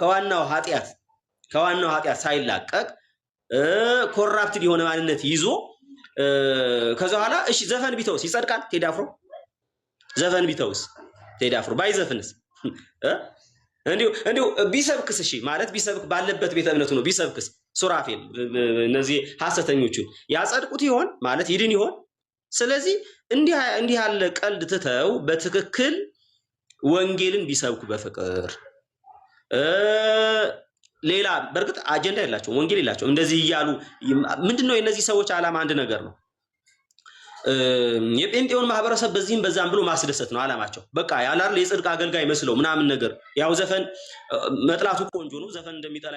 G: ከዋናው ኃጢአት ሳይላቀቅ ኮራፕትድ የሆነ ማንነት ይዞ ከዛ በኋላ እሺ ዘፈን ቢተውስ ይጸድቃል? ቴዲ አፍሮ ዘፈን ቢተውስ ቴዲ አፍሮ ባይዘፍንስ እንዲሁ ቢሰብክስ እሺ ማለት ቢሰብክ ባለበት ቤተ እምነቱ ነው ቢሰብክስ ሱራፌል እነዚህ ሐሰተኞቹን ያጸድቁት ይሆን ማለት ይድን ይሆን? ስለዚህ እንዲህ ያለ ቀልድ ትተው በትክክል ወንጌልን ቢሰብኩ በፍቅር ሌላ በርግጥ አጀንዳ የላቸውም ወንጌል የላቸውም እንደዚህ እያሉ ምንድነው የነዚህ ሰዎች ዓላማ አንድ ነገር ነው የጴንጤውን ማህበረሰብ በዚህም በዛም ብሎ ማስደሰት ነው ዓላማቸው። በቃ ያላር የጽድቅ አገልጋይ መስለው ምናምን ነገር ያው ዘፈን መጥላቱ ቆንጆ ነው ዘፈን እንደሚጠላ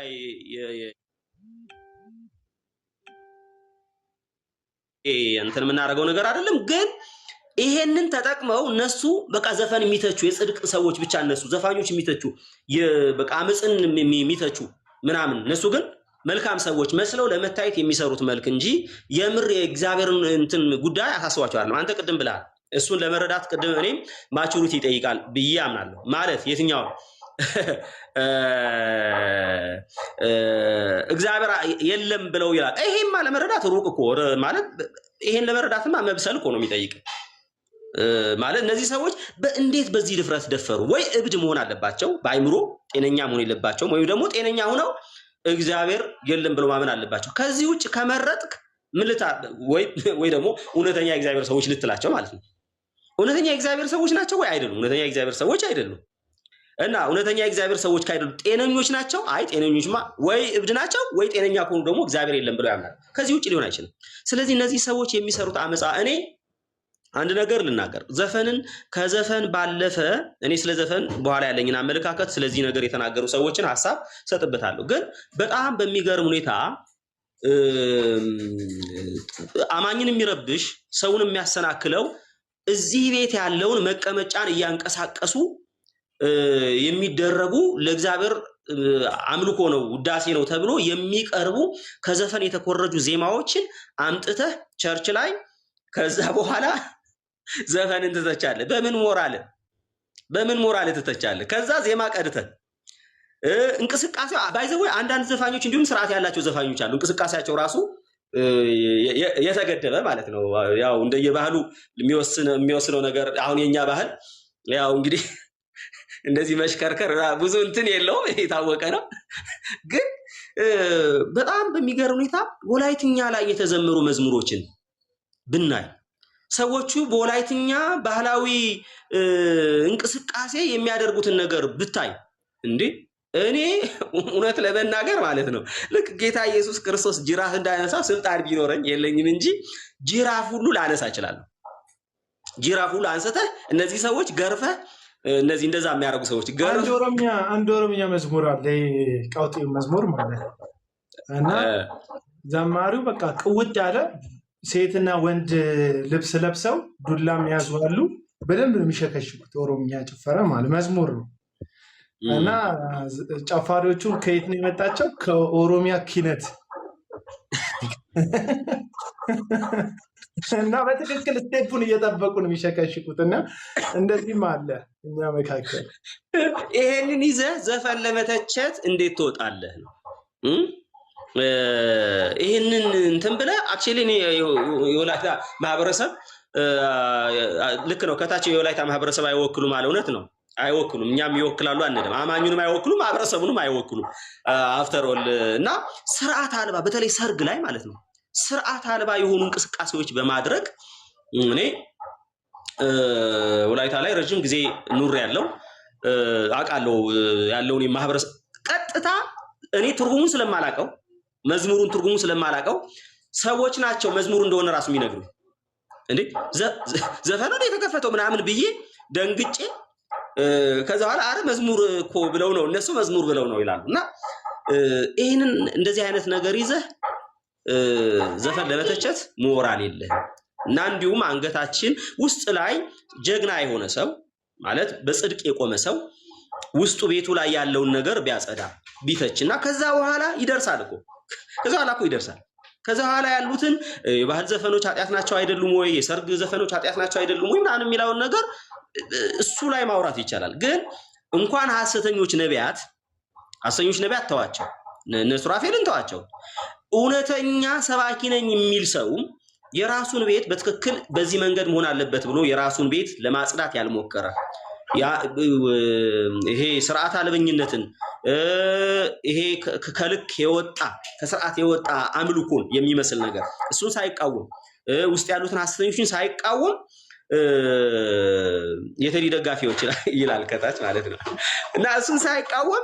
G: እንትን የምናደርገው ነገር አይደለም። ግን ይሄንን ተጠቅመው እነሱ በቃ ዘፈን የሚተቹ የጽድቅ ሰዎች ብቻ እነሱ ዘፋኞች የሚተቹ በቃ አመጽን የሚተቹ ምናምን እነሱ ግን መልካም ሰዎች መስለው ለመታየት የሚሰሩት መልክ እንጂ የምር የእግዚአብሔርን እንትን ጉዳይ አሳስባቸው አይደለም። አንተ ቅድም ብለሃል እሱን ለመረዳት ቅድም እኔም ማቹሪቲ ይጠይቃል ብዬ አምናለሁ። ማለት የትኛው እግዚአብሔር የለም ብለው ይላል። ይሄማ ለመረዳት ሩቅ እኮ ማለት ይሄን ለመረዳትማ መብሰል እኮ ነው የሚጠይቅ ማለት እነዚህ ሰዎች እንዴት በዚህ ድፍረት ደፈሩ? ወይ እብድ መሆን አለባቸው በአይምሮ ጤነኛ መሆን የለባቸውም፣ ወይም ደግሞ ጤነኛ ሆነው እግዚአብሔር የለም ብለው ማመን አለባቸው። ከዚህ ውጭ ከመረጥክ ወይ ደግሞ እውነተኛ የእግዚአብሔር ሰዎች ልትላቸው ማለት ነው። እውነተኛ የእግዚአብሔር ሰዎች ናቸው ወይ አይደሉም? እውነተኛ የእግዚአብሔር ሰዎች አይደሉም። እና እውነተኛ የእግዚአብሔር ሰዎች ካይደሉ ጤነኞች ናቸው? አይ ጤነኞችማ ወይ እብድ ናቸው ወይ ጤነኛ ከሆኑ ደግሞ እግዚአብሔር የለም ብለው ያምናል። ከዚህ ውጭ ሊሆን አይችልም። ስለዚህ እነዚህ ሰዎች የሚሰሩት አመፃ እኔ አንድ ነገር ልናገር፣ ዘፈንን ከዘፈን ባለፈ እኔ ስለ ዘፈን በኋላ ያለኝን አመለካከት ስለዚህ ነገር የተናገሩ ሰዎችን ሐሳብ ሰጥበታለሁ። ግን በጣም በሚገርም ሁኔታ አማኝን የሚረብሽ ሰውን የሚያሰናክለው እዚህ ቤት ያለውን መቀመጫን እያንቀሳቀሱ የሚደረጉ ለእግዚአብሔር አምልኮ ነው ውዳሴ ነው ተብሎ የሚቀርቡ ከዘፈን የተኮረጁ ዜማዎችን አምጥተህ ቸርች ላይ ከዛ በኋላ ዘፈንን ትተቻለህ። በምን ሞራል ትተቻለህ? ከዛ ዜማ ቀድተህ እንቅስቃሴው ባይዘው አንዳንድ ዘፋኞች እንዲሁም ስርዓት ያላቸው ዘፋኞች አሉ። እንቅስቃሴያቸው ራሱ የተገደበ ማለት ነው። ያው እንደየባህሉ የሚወስነው ነገር አሁን የኛ ባህል ያው እንግዲህ እንደዚህ መሽከርከር ብዙ እንትን የለውም፣ የታወቀ ነው። ግን በጣም በሚገርም ሁኔታ ወላይትኛ ላይ የተዘመሩ መዝሙሮችን ብናይ ሰዎቹ በወላይትኛ ባህላዊ እንቅስቃሴ የሚያደርጉትን ነገር ብታይ እንዴ እኔ እውነት ለመናገር ማለት ነው ልክ ጌታ ኢየሱስ ክርስቶስ ጅራፍ እንዳነሳ ስልጣን ቢኖረኝ የለኝም እንጂ ጅራፍ ሁሉ ላነሳ እችላለሁ። ጅራፍ ሁሉ አንስተህ እነዚህ ሰዎች ገርፈህ እነዚህ እንደዛ የሚያደርጉ ሰዎች
D: አንድ ኦሮምኛ መዝሙር አለ፣ ቃውጤው መዝሙር ማለት ነው። እና ዘማሪው በቃ ቅውጥ ያለ ሴትና ወንድ ልብስ ለብሰው ዱላም ያዙአሉ። በደንብ ነው የሚሸከሽኩት። ኦሮምኛ ጭፈራ ማለት መዝሙር ነው። እና ጨፋሪዎቹ ከየት ነው የመጣቸው? ከኦሮሚያ ኪነት እና በትክክል ስቴፑን እየጠበቁ ነው የሚሸከሽኩት። እና እንደዚህም አለ እኛ መካከል።
G: ይሄንን ይዘህ ዘፈን ለመተቸት እንዴት ትወጣለህ ነው? ይሄንን እንትን ብለህ አክቹሊ የወላይታ ማህበረሰብ ልክ ነው። ከታች የወላይታ ማህበረሰብ አይወክሉም ማለት እውነት ነው፣ አይወክሉም። እኛም ይወክላሉ አንልም። አማኙንም አይወክሉም፣ ማህበረሰቡንም አይወክሉም። አፍተር ኦል እና ስርዓት አልባ በተለይ ሰርግ ላይ ማለት ነው ስርዓት አልባ የሆኑ እንቅስቃሴዎች በማድረግ እኔ ወላይታ ላይ ረጅም ጊዜ ኑር ያለው አውቃለሁ ያለውን የማህበረሰብ ቀጥታ እኔ ትርጉሙን ስለማላቀው መዝሙሩን ትርጉሙን ስለማላቀው ሰዎች ናቸው መዝሙሩ እንደሆነ ራሱ የሚነግሩ እንዴ ዘፈኑ የተከፈተው ምናምን ብዬ ደንግጬ ከዛ በኋላ አረ መዝሙር እኮ ብለው ነው እነሱ መዝሙር ብለው ነው ይላሉ። እና ይሄንን እንደዚህ አይነት ነገር ይዘህ ዘፈን ለመተቸት ሞራል የለህም። እና እንዲሁም አንገታችን ውስጥ ላይ ጀግና የሆነ ሰው ማለት በጽድቅ የቆመ ሰው ውስጡ ቤቱ ላይ ያለውን ነገር ቢያጸዳ ቢተችና ከዛ በኋላ ይደርሳል እኮ ይደርሳል። ከዛ በኋላ ያሉትን የባህል ዘፈኖች ኃጢአት ናቸው አይደሉም ወይ፣ የሰርግ ዘፈኖች ኃጢአት ናቸው አይደሉም ወይ ምናምን የሚለውን ነገር እሱ ላይ ማውራት ይቻላል። ግን እንኳን ሐሰተኞች ነቢያት ተዋቸው፣ እነ ሱራፌልን ተዋቸው። እውነተኛ ሰባኪ ነኝ የሚል ሰው የራሱን ቤት በትክክል በዚህ መንገድ መሆን አለበት ብሎ የራሱን ቤት ለማጽዳት ያልሞከረ ይሄ ስርዓት አልበኝነትን ይሄ ከልክ የወጣ ከስርዓት የወጣ አምልኮን የሚመስል ነገር እሱን ሳይቃወም ውስጥ ያሉትን ሐሰተኞችን ሳይቃወም የቴዲ ደጋፊዎች ይላል ከታች ማለት ነው። እና እሱን ሳይቃወም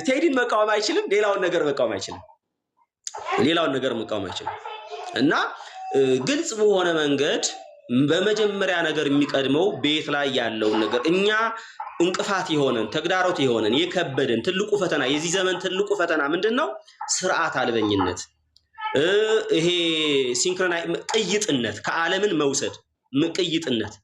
G: ቴዲን መቃወም አይችልም፣ ሌላውን ነገር መቃወም አይችልም። እና ግልጽ በሆነ መንገድ በመጀመሪያ ነገር የሚቀድመው ቤት ላይ ያለውን ነገር እኛ እንቅፋት የሆነን ተግዳሮት የሆነን የከበደን ትልቁ ፈተና የዚህ ዘመን ትልቁ ፈተና ምንድነው? ስርዓት አልበኝነት፣ ይሄ ቅይጥነት፣ ከዓለምን መውሰድ ቅይጥነት።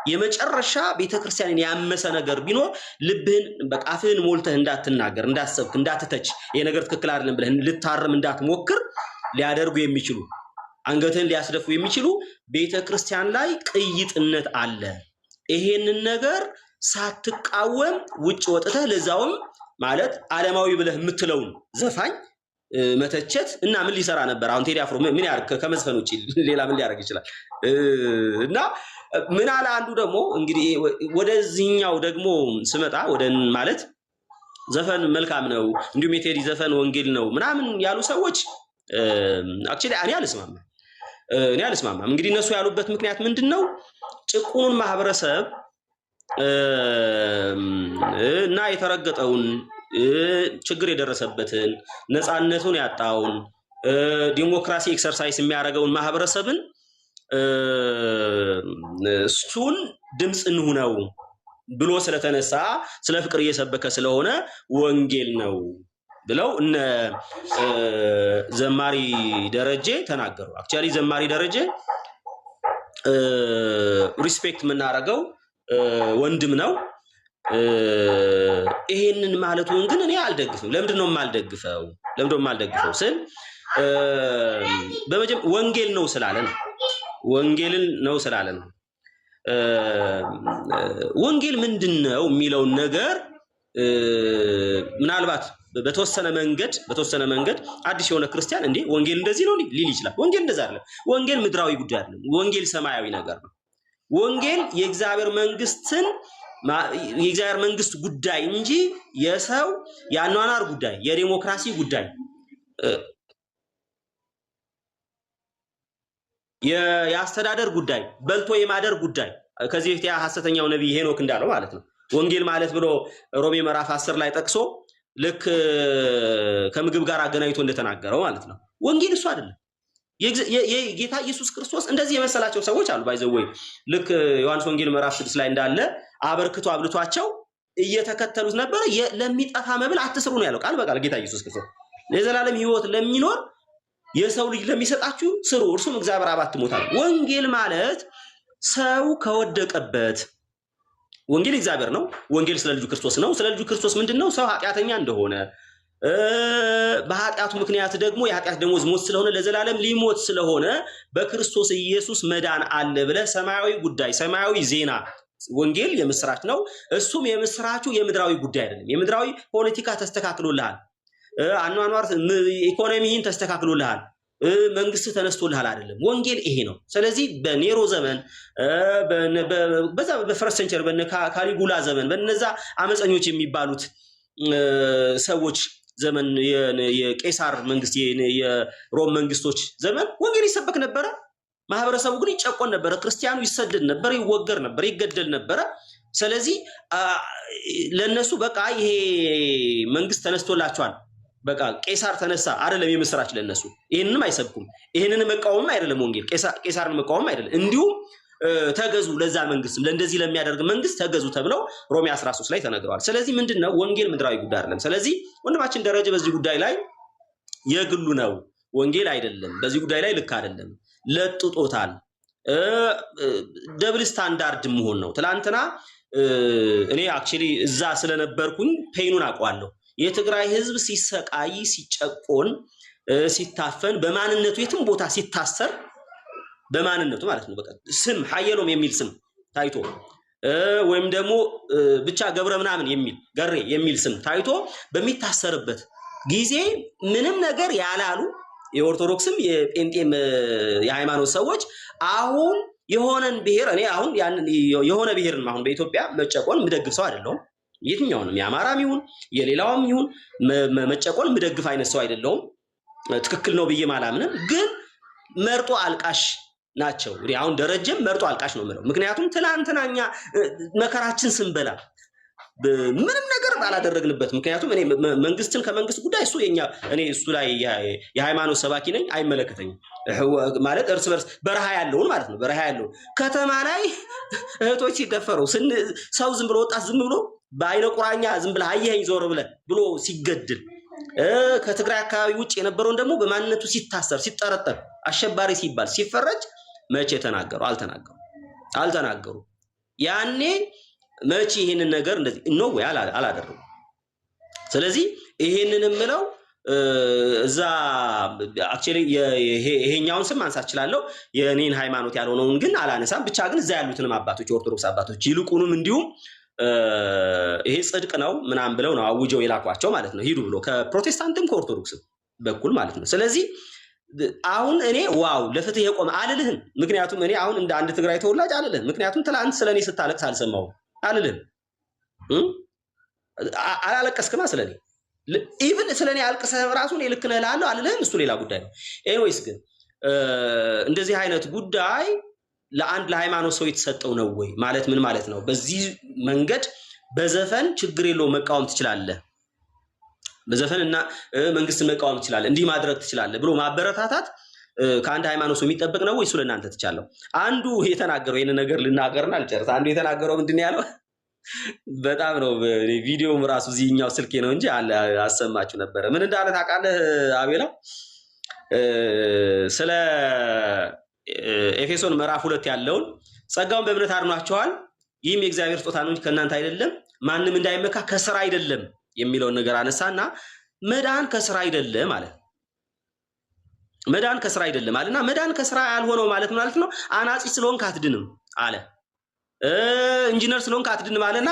G: የመጨረሻ ቤተክርስቲያንን ያመሰ ነገር ቢኖር ልብህን በቃፍህን ሞልተህ እንዳትናገር፣ እንዳትሰብክ፣ እንዳትተች ይሄ ነገር ትክክል አይደለም ብለህ ልታርም እንዳትሞክር ሊያደርጉ የሚችሉ አንገትህን ሊያስደፉ የሚችሉ ቤተክርስቲያን ላይ ቅይጥነት አለ። ይሄንን ነገር ሳትቃወም ውጭ ወጥተህ ለዛውም ማለት ዓለማዊ ብለህ የምትለውን ዘፋኝ መተቸት እና ምን ሊሰራ ነበር? አሁን ቴዲ አፍሮ ምን ያርግ ከመዝፈን ውጪ ሌላ ምን ሊያደርግ ይችላል? እና ምን አለ አንዱ ደግሞ እንግዲህ ወደዚህኛው ደግሞ ስመጣ ወደ ማለት ዘፈን መልካም ነው እንዲሁም የቴዲ ዘፈን ወንጌል ነው ምናምን ያሉ ሰዎች አክቹሊ እኔ አልስማማም። እንግዲህ እነሱ ያሉበት ምክንያት ምንድነው? ጭቁኑን ማህበረሰብ እና የተረገጠውን ችግር የደረሰበትን ነፃነቱን ያጣውን ዲሞክራሲ ኤክሰርሳይዝ የሚያደርገውን ማህበረሰብን እሱን ድምፅ እንሁነው ብሎ ስለተነሳ ስለ ፍቅር እየሰበከ ስለሆነ ወንጌል ነው ብለው እነ ዘማሪ ደረጀ ተናገሩ። አክቹአሊ ዘማሪ ደረጀ ሪስፔክት የምናደርገው ወንድም ነው። ይሄንን ማለቱን ግን እኔ አልደግፍም። ለምንድነው የማልደግፈው ስል በመጀመሪያ ወንጌል ነው ስላለን ወንጌል ምንድነው የሚለውን ነገር ምናልባት በተወሰነ መንገድ አዲስ የሆነ ክርስቲያን እንዴ ወንጌል እንደዚህ ነው ሊል ይችላል። ወንጌል እንደዛ አይደለም። ወንጌል ምድራዊ ጉዳይ አይደለም። ወንጌል ሰማያዊ ነገር ነው። ወንጌል የእግዚአብሔር መንግስት ጉዳይ እንጂ የሰው የአኗኗር ጉዳይ፣ የዲሞክራሲ ጉዳይ፣ የአስተዳደር ጉዳይ፣ በልቶ የማደር ጉዳይ ከዚህ በፊት ሐሰተኛው ነብይ ሄኖክ እንዳለው ማለት ነው። ወንጌል ማለት ብሎ ሮሜ ምዕራፍ 10 ላይ ጠቅሶ ልክ ከምግብ ጋር አገናኝቶ እንደተናገረው ማለት ነው። ወንጌል እሱ አይደለም። የጌታ ኢየሱስ ክርስቶስ እንደዚህ የመሰላቸው ሰዎች አሉ። ባይዘወይ ልክ ዮሐንስ ወንጌል ምዕራፍ 6 ላይ እንዳለ አበርክቶ አብልቷቸው እየተከተሉት ነበር። ለሚጠፋ መብል አትስሩ ነው ያለው ቃል በቃል ጌታ ኢየሱስ ክርስቶስ። ለዘላለም ሕይወት ለሚኖር የሰው ልጅ ለሚሰጣችሁ ስሩ፣ እርሱም እግዚአብሔር አብ አትሞታል። ወንጌል ማለት ሰው ከወደቀበት ወንጌል እግዚአብሔር ነው። ወንጌል ስለ ልጁ ክርስቶስ ነው። ስለ ልጁ ክርስቶስ ምንድነው? ሰው ኃጢአተኛ እንደሆነ በኃጢአቱ ምክንያት ደግሞ የኃጢአት ደሞዝ ሞት ስለሆነ ለዘላለም ሊሞት ስለሆነ በክርስቶስ ኢየሱስ መዳን አለ ብለህ ሰማያዊ ጉዳይ፣ ሰማያዊ ዜና ወንጌል የምስራች ነው። እሱም የምስራቹ የምድራዊ ጉዳይ አይደለም። የምድራዊ ፖለቲካ ተስተካክሎልሃል፣ አኗኗር ኢኮኖሚን ተስተካክሎልሃል፣ መንግስት ተነስቶልሃል አይደለም። ወንጌል ይሄ ነው። ስለዚህ በኔሮ ዘመን በዛ በፈረስ ሴንቸሪ ካሊጉላ ዘመን በነዛ አመፀኞች የሚባሉት ሰዎች ዘመን የቄሳር መንግስት የሮም መንግስቶች ዘመን ወንጌል ይሰበክ ነበረ። ማህበረሰቡ ግን ይጨቆን ነበረ። ክርስቲያኑ ይሰደድ ነበር፣ ይወገር ነበር፣ ይገደል ነበረ። ስለዚህ ለነሱ በቃ ይሄ መንግስት ተነስቶላቸዋል፣ በቃ ቄሳር ተነሳ አይደለም የምስራች ለነሱ። ይሄንንም አይሰብኩም። ይሄንን መቃወም አይደለም ወንጌል፣ ቄሳርን መቃወም አይደለም። እንዲሁም ተገዙ ለዛ መንግስት ለእንደዚህ ለሚያደርግ መንግስት ተገዙ ተብለው ሮሜ 13 ላይ ተነግረዋል። ስለዚህ ምንድነው ወንጌል ምድራዊ ጉዳይ አይደለም። ስለዚህ ወንድማችን ደረጀ በዚህ ጉዳይ ላይ የግሉ ነው፣ ወንጌል አይደለም። በዚህ ጉዳይ ላይ ልክ አይደለም፣ ለጥጦታል። ደብል ስታንዳርድ መሆን ነው። ትላንትና እኔ አክቹሊ እዛ ስለነበርኩኝ ፔኑን አውቀዋለሁ። የትግራይ ህዝብ ሲሰቃይ፣ ሲጨቆን፣ ሲታፈን፣ በማንነቱ የትም ቦታ ሲታሰር በማንነቱ ማለት ነው። በቃ ስም ሀየሎም የሚል ስም ታይቶ ወይም ደግሞ ብቻ ገብረ ምናምን የሚል ገሬ የሚል ስም ታይቶ በሚታሰርበት ጊዜ ምንም ነገር ያላሉ የኦርቶዶክስም የጴንጤም የሃይማኖት ሰዎች አሁን የሆነን ብሔር እኔ አሁን ያንን የሆነ ብሔርን አሁን በኢትዮጵያ መጨቆን ምደግፍ ሰው አይደለሁም። የትኛውንም የአማራም ይሁን የሌላውም ይሁን መጨቆን ምደግፍ አይነት ሰው አይደለሁም። ትክክል ነው ብዬ ማላምንም፣ ግን መርጦ አልቃሽ ናቸው። እንግዲህ አሁን ደረጀም መርጦ አልቃሽ ነው የምለው። ምክንያቱም ትናንትናኛ መከራችን ስንበላ ምንም ነገር ባላደረግንበት፣ ምክንያቱም እኔ መንግስትን ከመንግስት ጉዳይ እሱ የኛ እኔ እሱ ላይ የሃይማኖት ሰባኪ ነኝ፣ አይመለከተኝም ማለት እርስ በርስ በረሃ ያለውን ማለት ነው። በረሃ ያለውን ከተማ ላይ እህቶች ሲደፈሩ ሰው ዝም ብሎ ወጣት ዝም ብሎ በአይነ ቁራኛ ዝም ብለህ አየኸኝ ዞር ብለህ ብሎ ሲገድል፣ ከትግራይ አካባቢ ውጭ የነበረውን ደግሞ በማንነቱ ሲታሰር ሲጠረጠር አሸባሪ ሲባል ሲፈረጅ መቼ ተናገሩ? አልተናገሩ። ያኔ መቼ ይሄንን ነገር እንደዚህ ነው ወይ አላደረጉ። ስለዚህ ይሄንን ምለው እዛ አክቹሊ ይሄኛውን ስም ማንሳት እችላለሁ፣ የኔን ሃይማኖት ያልሆነውን ግን አላነሳም። ብቻ ግን እዛ ያሉትንም አባቶች የኦርቶዶክስ አባቶች ይልቁንም እንዲሁም ይሄ ጽድቅ ነው ምናምን ብለው ነው አውጀው የላኳቸው ማለት ነው። ሂዱ ብሎ ከፕሮቴስታንትም ከኦርቶዶክስም በኩል ማለት ነው። ስለዚህ አሁን እኔ ዋው ለፍትህ የቆመ አልልህም። ምክንያቱም እኔ አሁን እንደ አንድ ትግራይ ተወላጅ አልልህም። ምክንያቱም ትላንት ስለኔ ስታለቅስ አልሰማሁም አልልህም። አላለቀስክማ ስለኔ ኢቭን ስለኔ አልቅሰህ ራሱ እኔ ልክ ነህ እልሃለሁ አልልህም። እሱ ሌላ ጉዳይ ነው። ኤኒዌይስ ግን እንደዚህ አይነት ጉዳይ ለአንድ ለሃይማኖት ሰው የተሰጠው ነው ወይ ማለት ምን ማለት ነው? በዚህ መንገድ በዘፈን ችግር የለው መቃወም ትችላለህ፣ በዘፈንና መንግስትን መቃወም ትችላለህ፣ እንዲህ ማድረግ ትችላለህ ብሎ ማበረታታት ከአንድ ሃይማኖት ሰው የሚጠበቅ ነው ወይ? እሱ ለእናንተ ትቻለሁ። አንዱ የተናገረው ይሄን ነገር ልናገርና አልጨርስ። አንዱ የተናገረው ምንድን ነው ያለው? በጣም ነው ቪዲዮም ራሱ እዚህኛው ስልኬ ነው እንጂ አሰማችሁ ነበረ። ምን እንዳለ ታውቃለህ አቤላ? ስለ ኤፌሶን ምዕራፍ 2 ያለውን ጸጋውን በእምነት አድኗቸዋል፣ ይህም የእግዚአብሔር ስጦታ ነው እንጂ ከእናንተ አይደለም፣ ማንም እንዳይመካ ከስራ አይደለም የሚለውን ነገር አነሳና መዳን ከስራ አይደለም ማለት መዳን ከስራ አይደለም አለና መዳን ከስራ ያልሆነው ማለት ነው አናጺ ስለሆንክ አትድንም አለ። ኢንጂነር ስለሆንክ አትድንም አለና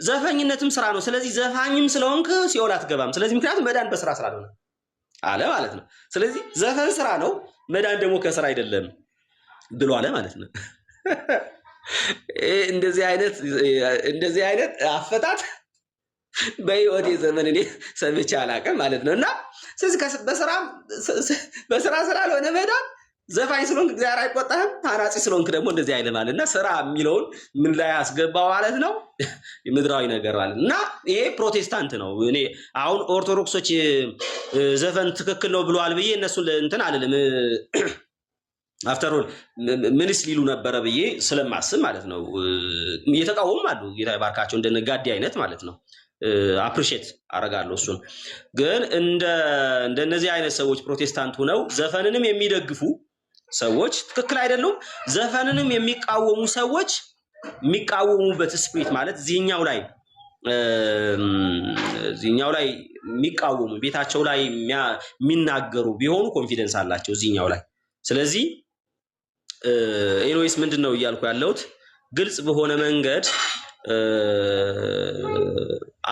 G: ዘፋኝነትም ስራ ነው። ስለዚህ ዘፋኝም ስለሆንክ ሲኦል አትገባም። ስለዚህ ምክንያቱም መዳን በስራ ስላልሆነ አለ ማለት ነው። ስለዚህ ዘፈን ስራ ነው፣ መዳን ደግሞ ከስራ አይደለም ብሎ አለ ማለት ነው። እንደዚህ አይነት አፈታት በህይወቴ ዘመን እኔ ሰምቼ አላውቅም ማለት ነው። እና ስለዚህ በስራ ስላልሆነ መዳን ዘፋኝ ስለሆንክ እግዚአብሔር አይቆጣህም፣ አናጺ ስለሆንክ ደግሞ እንደዚህ አይልም ማለት እና ስራ የሚለውን ምን ላይ አስገባው ማለት ነው? ምድራዊ ነገር ማለት እና ይሄ ፕሮቴስታንት ነው። እኔ አሁን ኦርቶዶክሶች ዘፈን ትክክል ነው ብለዋል ብዬ እነሱን እንትን አልልም። አፍተር ኦል ምንስ ሊሉ ነበረ ብዬ ስለማስብ ማለት ነው። እየተቃወሙ አሉ ጌታ ይባርካቸው፣ እንደነጋዴ አይነት ማለት ነው። አፕሪሼት አረጋለሁ እሱን። ግን እንደነዚህ አይነት ሰዎች ፕሮቴስታንት ሆነው ዘፈንንም የሚደግፉ ሰዎች ትክክል አይደሉም። ዘፈንንም የሚቃወሙ ሰዎች የሚቃወሙበት ስፒሪት ማለት እዚህኛው ላይ የሚቃወሙ ቤታቸው ላይ የሚናገሩ ቢሆኑ ኮንፊደንስ አላቸው እዚህኛው ላይ። ስለዚህ ኤኒዌይስ ምንድነው እያልኩ ያለሁት ግልጽ በሆነ መንገድ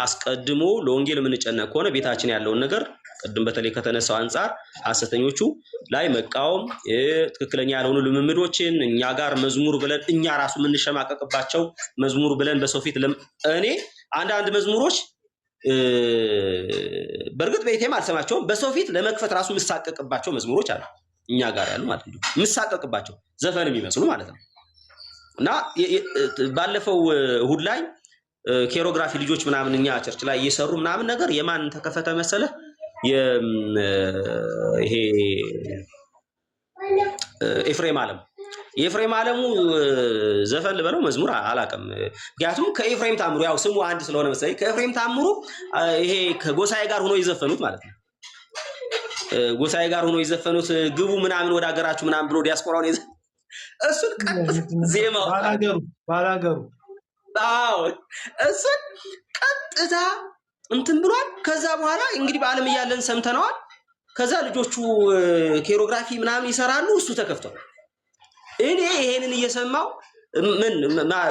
G: አስቀድሞ ለወንጌል የምንጨነቅ ከሆነ ቤታችን ያለውን ነገር ቅድም በተለይ ከተነሳው አንፃር ሐሰተኞቹ ላይ መቃወም፣ ትክክለኛ ያልሆኑ ልምምዶችን እኛ ጋር መዝሙር ብለን እኛ ራሱ የምንሸማቀቅባቸው መዝሙር ብለን በሰው ፊት እኔ አንዳንድ መዝሙሮች በእርግጥ በኢቴም አልሰማቸውም፣ በሰው ፊት ለመክፈት ራሱ የምሳቀቅባቸው መዝሙሮች አሉ እኛ ጋር ያሉ ማለት ነው። የምሳቀቅባቸው ዘፈን የሚመስሉ ማለት ነው። እና ባለፈው እሁድ ላይ ኬሮግራፊ ልጆች ምናምን እኛ ቸርች ላይ እየሰሩ ምናምን ነገር የማን ተከፈተ መሰለ? ይሄ ኤፍሬም አለሙ ዘፈን ልበለው መዝሙር አላውቅም። ምክንያቱም ከኤፍሬም ታምሩ ያው ስሙ አንድ ስለሆነ መሰለኝ ከኤፍሬም ታምሩ ይሄ ከጎሳዬ ጋር ሆኖ የዘፈኑት ማለት ነው። ጎሳዬ ጋር ሆኖ የዘፈኑት ግቡ ምናምን ወደ ሀገራችሁ ምናምን ብሎ ዲያስፖራውን እሱን ዜማው
D: ባላገሩ
G: እሱን ቀጥታ እንትን ብሏል። ከዛ በኋላ እንግዲህ በዓለም እያለን ሰምተነዋል። ከዛ ልጆቹ ኬሮግራፊ ምናምን ይሰራሉ፣ እሱ ተከፍቷል። እኔ ይሄንን እየሰማው ምን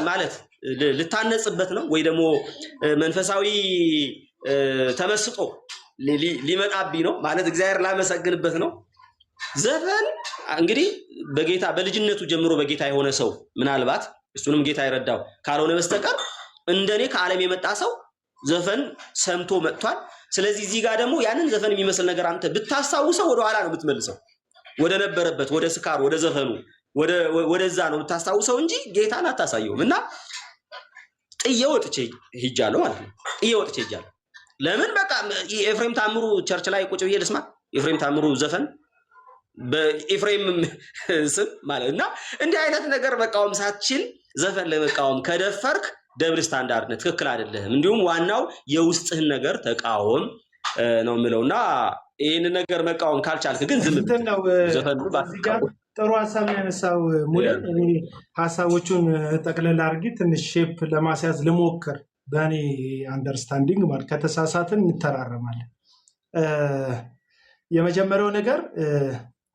G: ማለት ልታነጽበት ነው ወይ ደግሞ መንፈሳዊ ተመስጦ ሊመጣብኝ ነው ማለት እግዚአብሔር ላመሰግንበት ነው። ዘፈን እንግዲህ በጌታ በልጅነቱ ጀምሮ በጌታ የሆነ ሰው ምናልባት እሱንም ጌታ ይረዳው ካልሆነ በስተቀር እንደኔ ከዓለም የመጣ ሰው ዘፈን ሰምቶ መጥቷል። ስለዚህ እዚህ ጋር ደግሞ ያንን ዘፈን የሚመስል ነገር አንተ ብታስታውሰው ወደ ኋላ ነው የምትመልሰው፣ ወደ ነበረበት፣ ወደ ስካር፣ ወደ ዘፈኑ፣ ወደዛ ነው የምታስታውሰው እንጂ ጌታን አታሳየውም። እና ጥዬ ወጥቼ ሄጃለሁ ማለት ነው። ጥዬ ወጥቼ ሄጃለሁ። ለምን በቃ ኤፍሬም ታምሩ ቸርች ላይ ቁጭ ብዬ ልስማ ኤፍሬም ታምሩ ዘፈን በኤፍሬም ስም ማለት እና እንዲህ አይነት ነገር መቃወም ሳትችል ዘፈን ለመቃወም ከደፈርክ ደብል ስታንዳርድ ነው፣ ትክክል አይደለም። እንዲሁም ዋናው የውስጥህን ነገር ተቃወም ነው የምለውና ይሄን ነገር መቃወም ካልቻልክ ግን ዝም
D: ነው። ጥሩ ሐሳብ ያነሳው ሙሉ እኔ ሐሳቦቹን ጠቅለል አድርጌ ትንሽ ሼፕ ለማስያዝ ልሞክር። በእኔ አንደርስታንዲንግ ማለት ከተሳሳትን እንተራረማለን።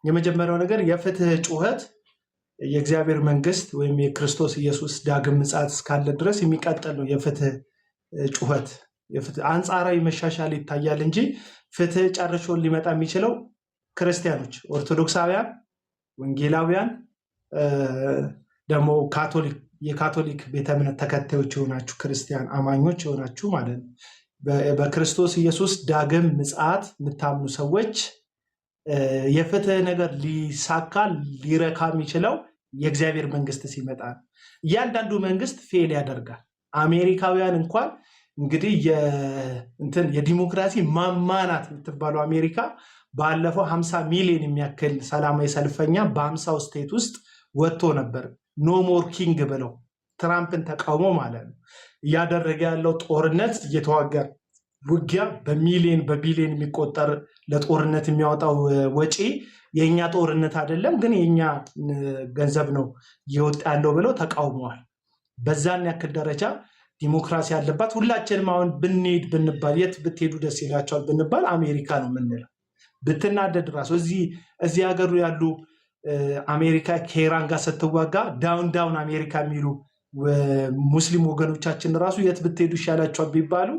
D: የመጀመሪያው ነገር የፍትህ ጩኸት የእግዚአብሔር መንግስት ወይም የክርስቶስ ኢየሱስ ዳግም ምጽአት እስካለ ድረስ የሚቀጥል ነው የፍትህ ጩኸት። የፍትህ አንጻራዊ መሻሻል ይታያል እንጂ ፍትህ ጨርሶ ሊመጣ የሚችለው ክርስቲያኖች፣ ኦርቶዶክሳውያን፣ ወንጌላውያን ደግሞ የካቶሊክ ቤተ እምነት ተከታዮች የሆናችሁ ክርስቲያን አማኞች የሆናችሁ ማለት ነው በክርስቶስ ኢየሱስ ዳግም ምጽአት የምታምኑ ሰዎች የፍትህ ነገር ሊሳካ ሊረካ የሚችለው የእግዚአብሔር መንግስት ሲመጣ ነው። እያንዳንዱ መንግስት ፌል ያደርጋል። አሜሪካውያን እንኳን እንግዲህ የዲሞክራሲ ማማናት የምትባለው አሜሪካ ባለፈው 50 ሚሊዮን የሚያክል ሰላማዊ ሰልፈኛ በ50 ስቴት ውስጥ ወጥቶ ነበር። ኖ ሞር ኪንግ ብለው ትራምፕን ተቃውሞ ማለት ነው። እያደረገ ያለው ጦርነት እየተዋጋ ውጊያ በቢሊዮን የሚቆጠር ለጦርነት የሚያወጣው ወጪ የኛ ጦርነት አይደለም፣ ግን የኛ ገንዘብ ነው እየወጣ ያለው ብለው ተቃውመዋል። በዛን ያክል ደረጃ ዲሞክራሲ ያለባት ሁላችንም አሁን ብንሄድ ብንባል የት ብትሄዱ ደስ ይላቸዋል ብንባል አሜሪካ ነው የምንለው። ብትናደድ ራሱ እዚህ ሀገሩ ያሉ አሜሪካ ከኢራን ጋር ስትዋጋ ዳውን አሜሪካ የሚሉ ሙስሊም ወገኖቻችን ራሱ የት ብትሄዱ ይሻላቸዋል ቢባሉ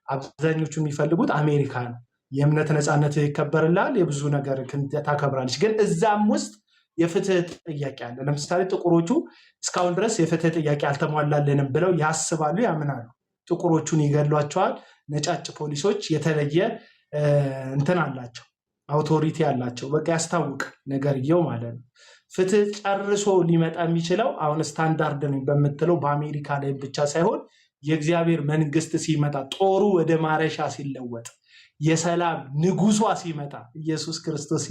D: አብዛኞቹ የሚፈልጉት አሜሪካ ነው። የእምነት ነፃነት ይከበርላል፣ የብዙ ነገር ታከብራለች። ግን እዛም ውስጥ የፍትህ ጥያቄ አለ። ለምሳሌ ጥቁሮቹ እስካሁን ድረስ የፍትህ ጥያቄ አልተሟላለንም ብለው ያስባሉ፣ ያምናሉ። ጥቁሮቹን ይገሏቸዋል። ነጫጭ ፖሊሶች የተለየ እንትን አላቸው፣ አውቶሪቲ አላቸው። በቃ ያስታውቅ ነገርየው ማለት ነው። ፍትህ ጨርሶ ሊመጣ የሚችለው አሁን ስታንዳርድ ነው በምትለው በአሜሪካ ላይ ብቻ ሳይሆን የእግዚአብሔር መንግስት ሲመጣ፣ ጦሩ ወደ ማረሻ ሲለወጥ፣ የሰላም ንጉሷ ሲመጣ፣ ኢየሱስ ክርስቶስ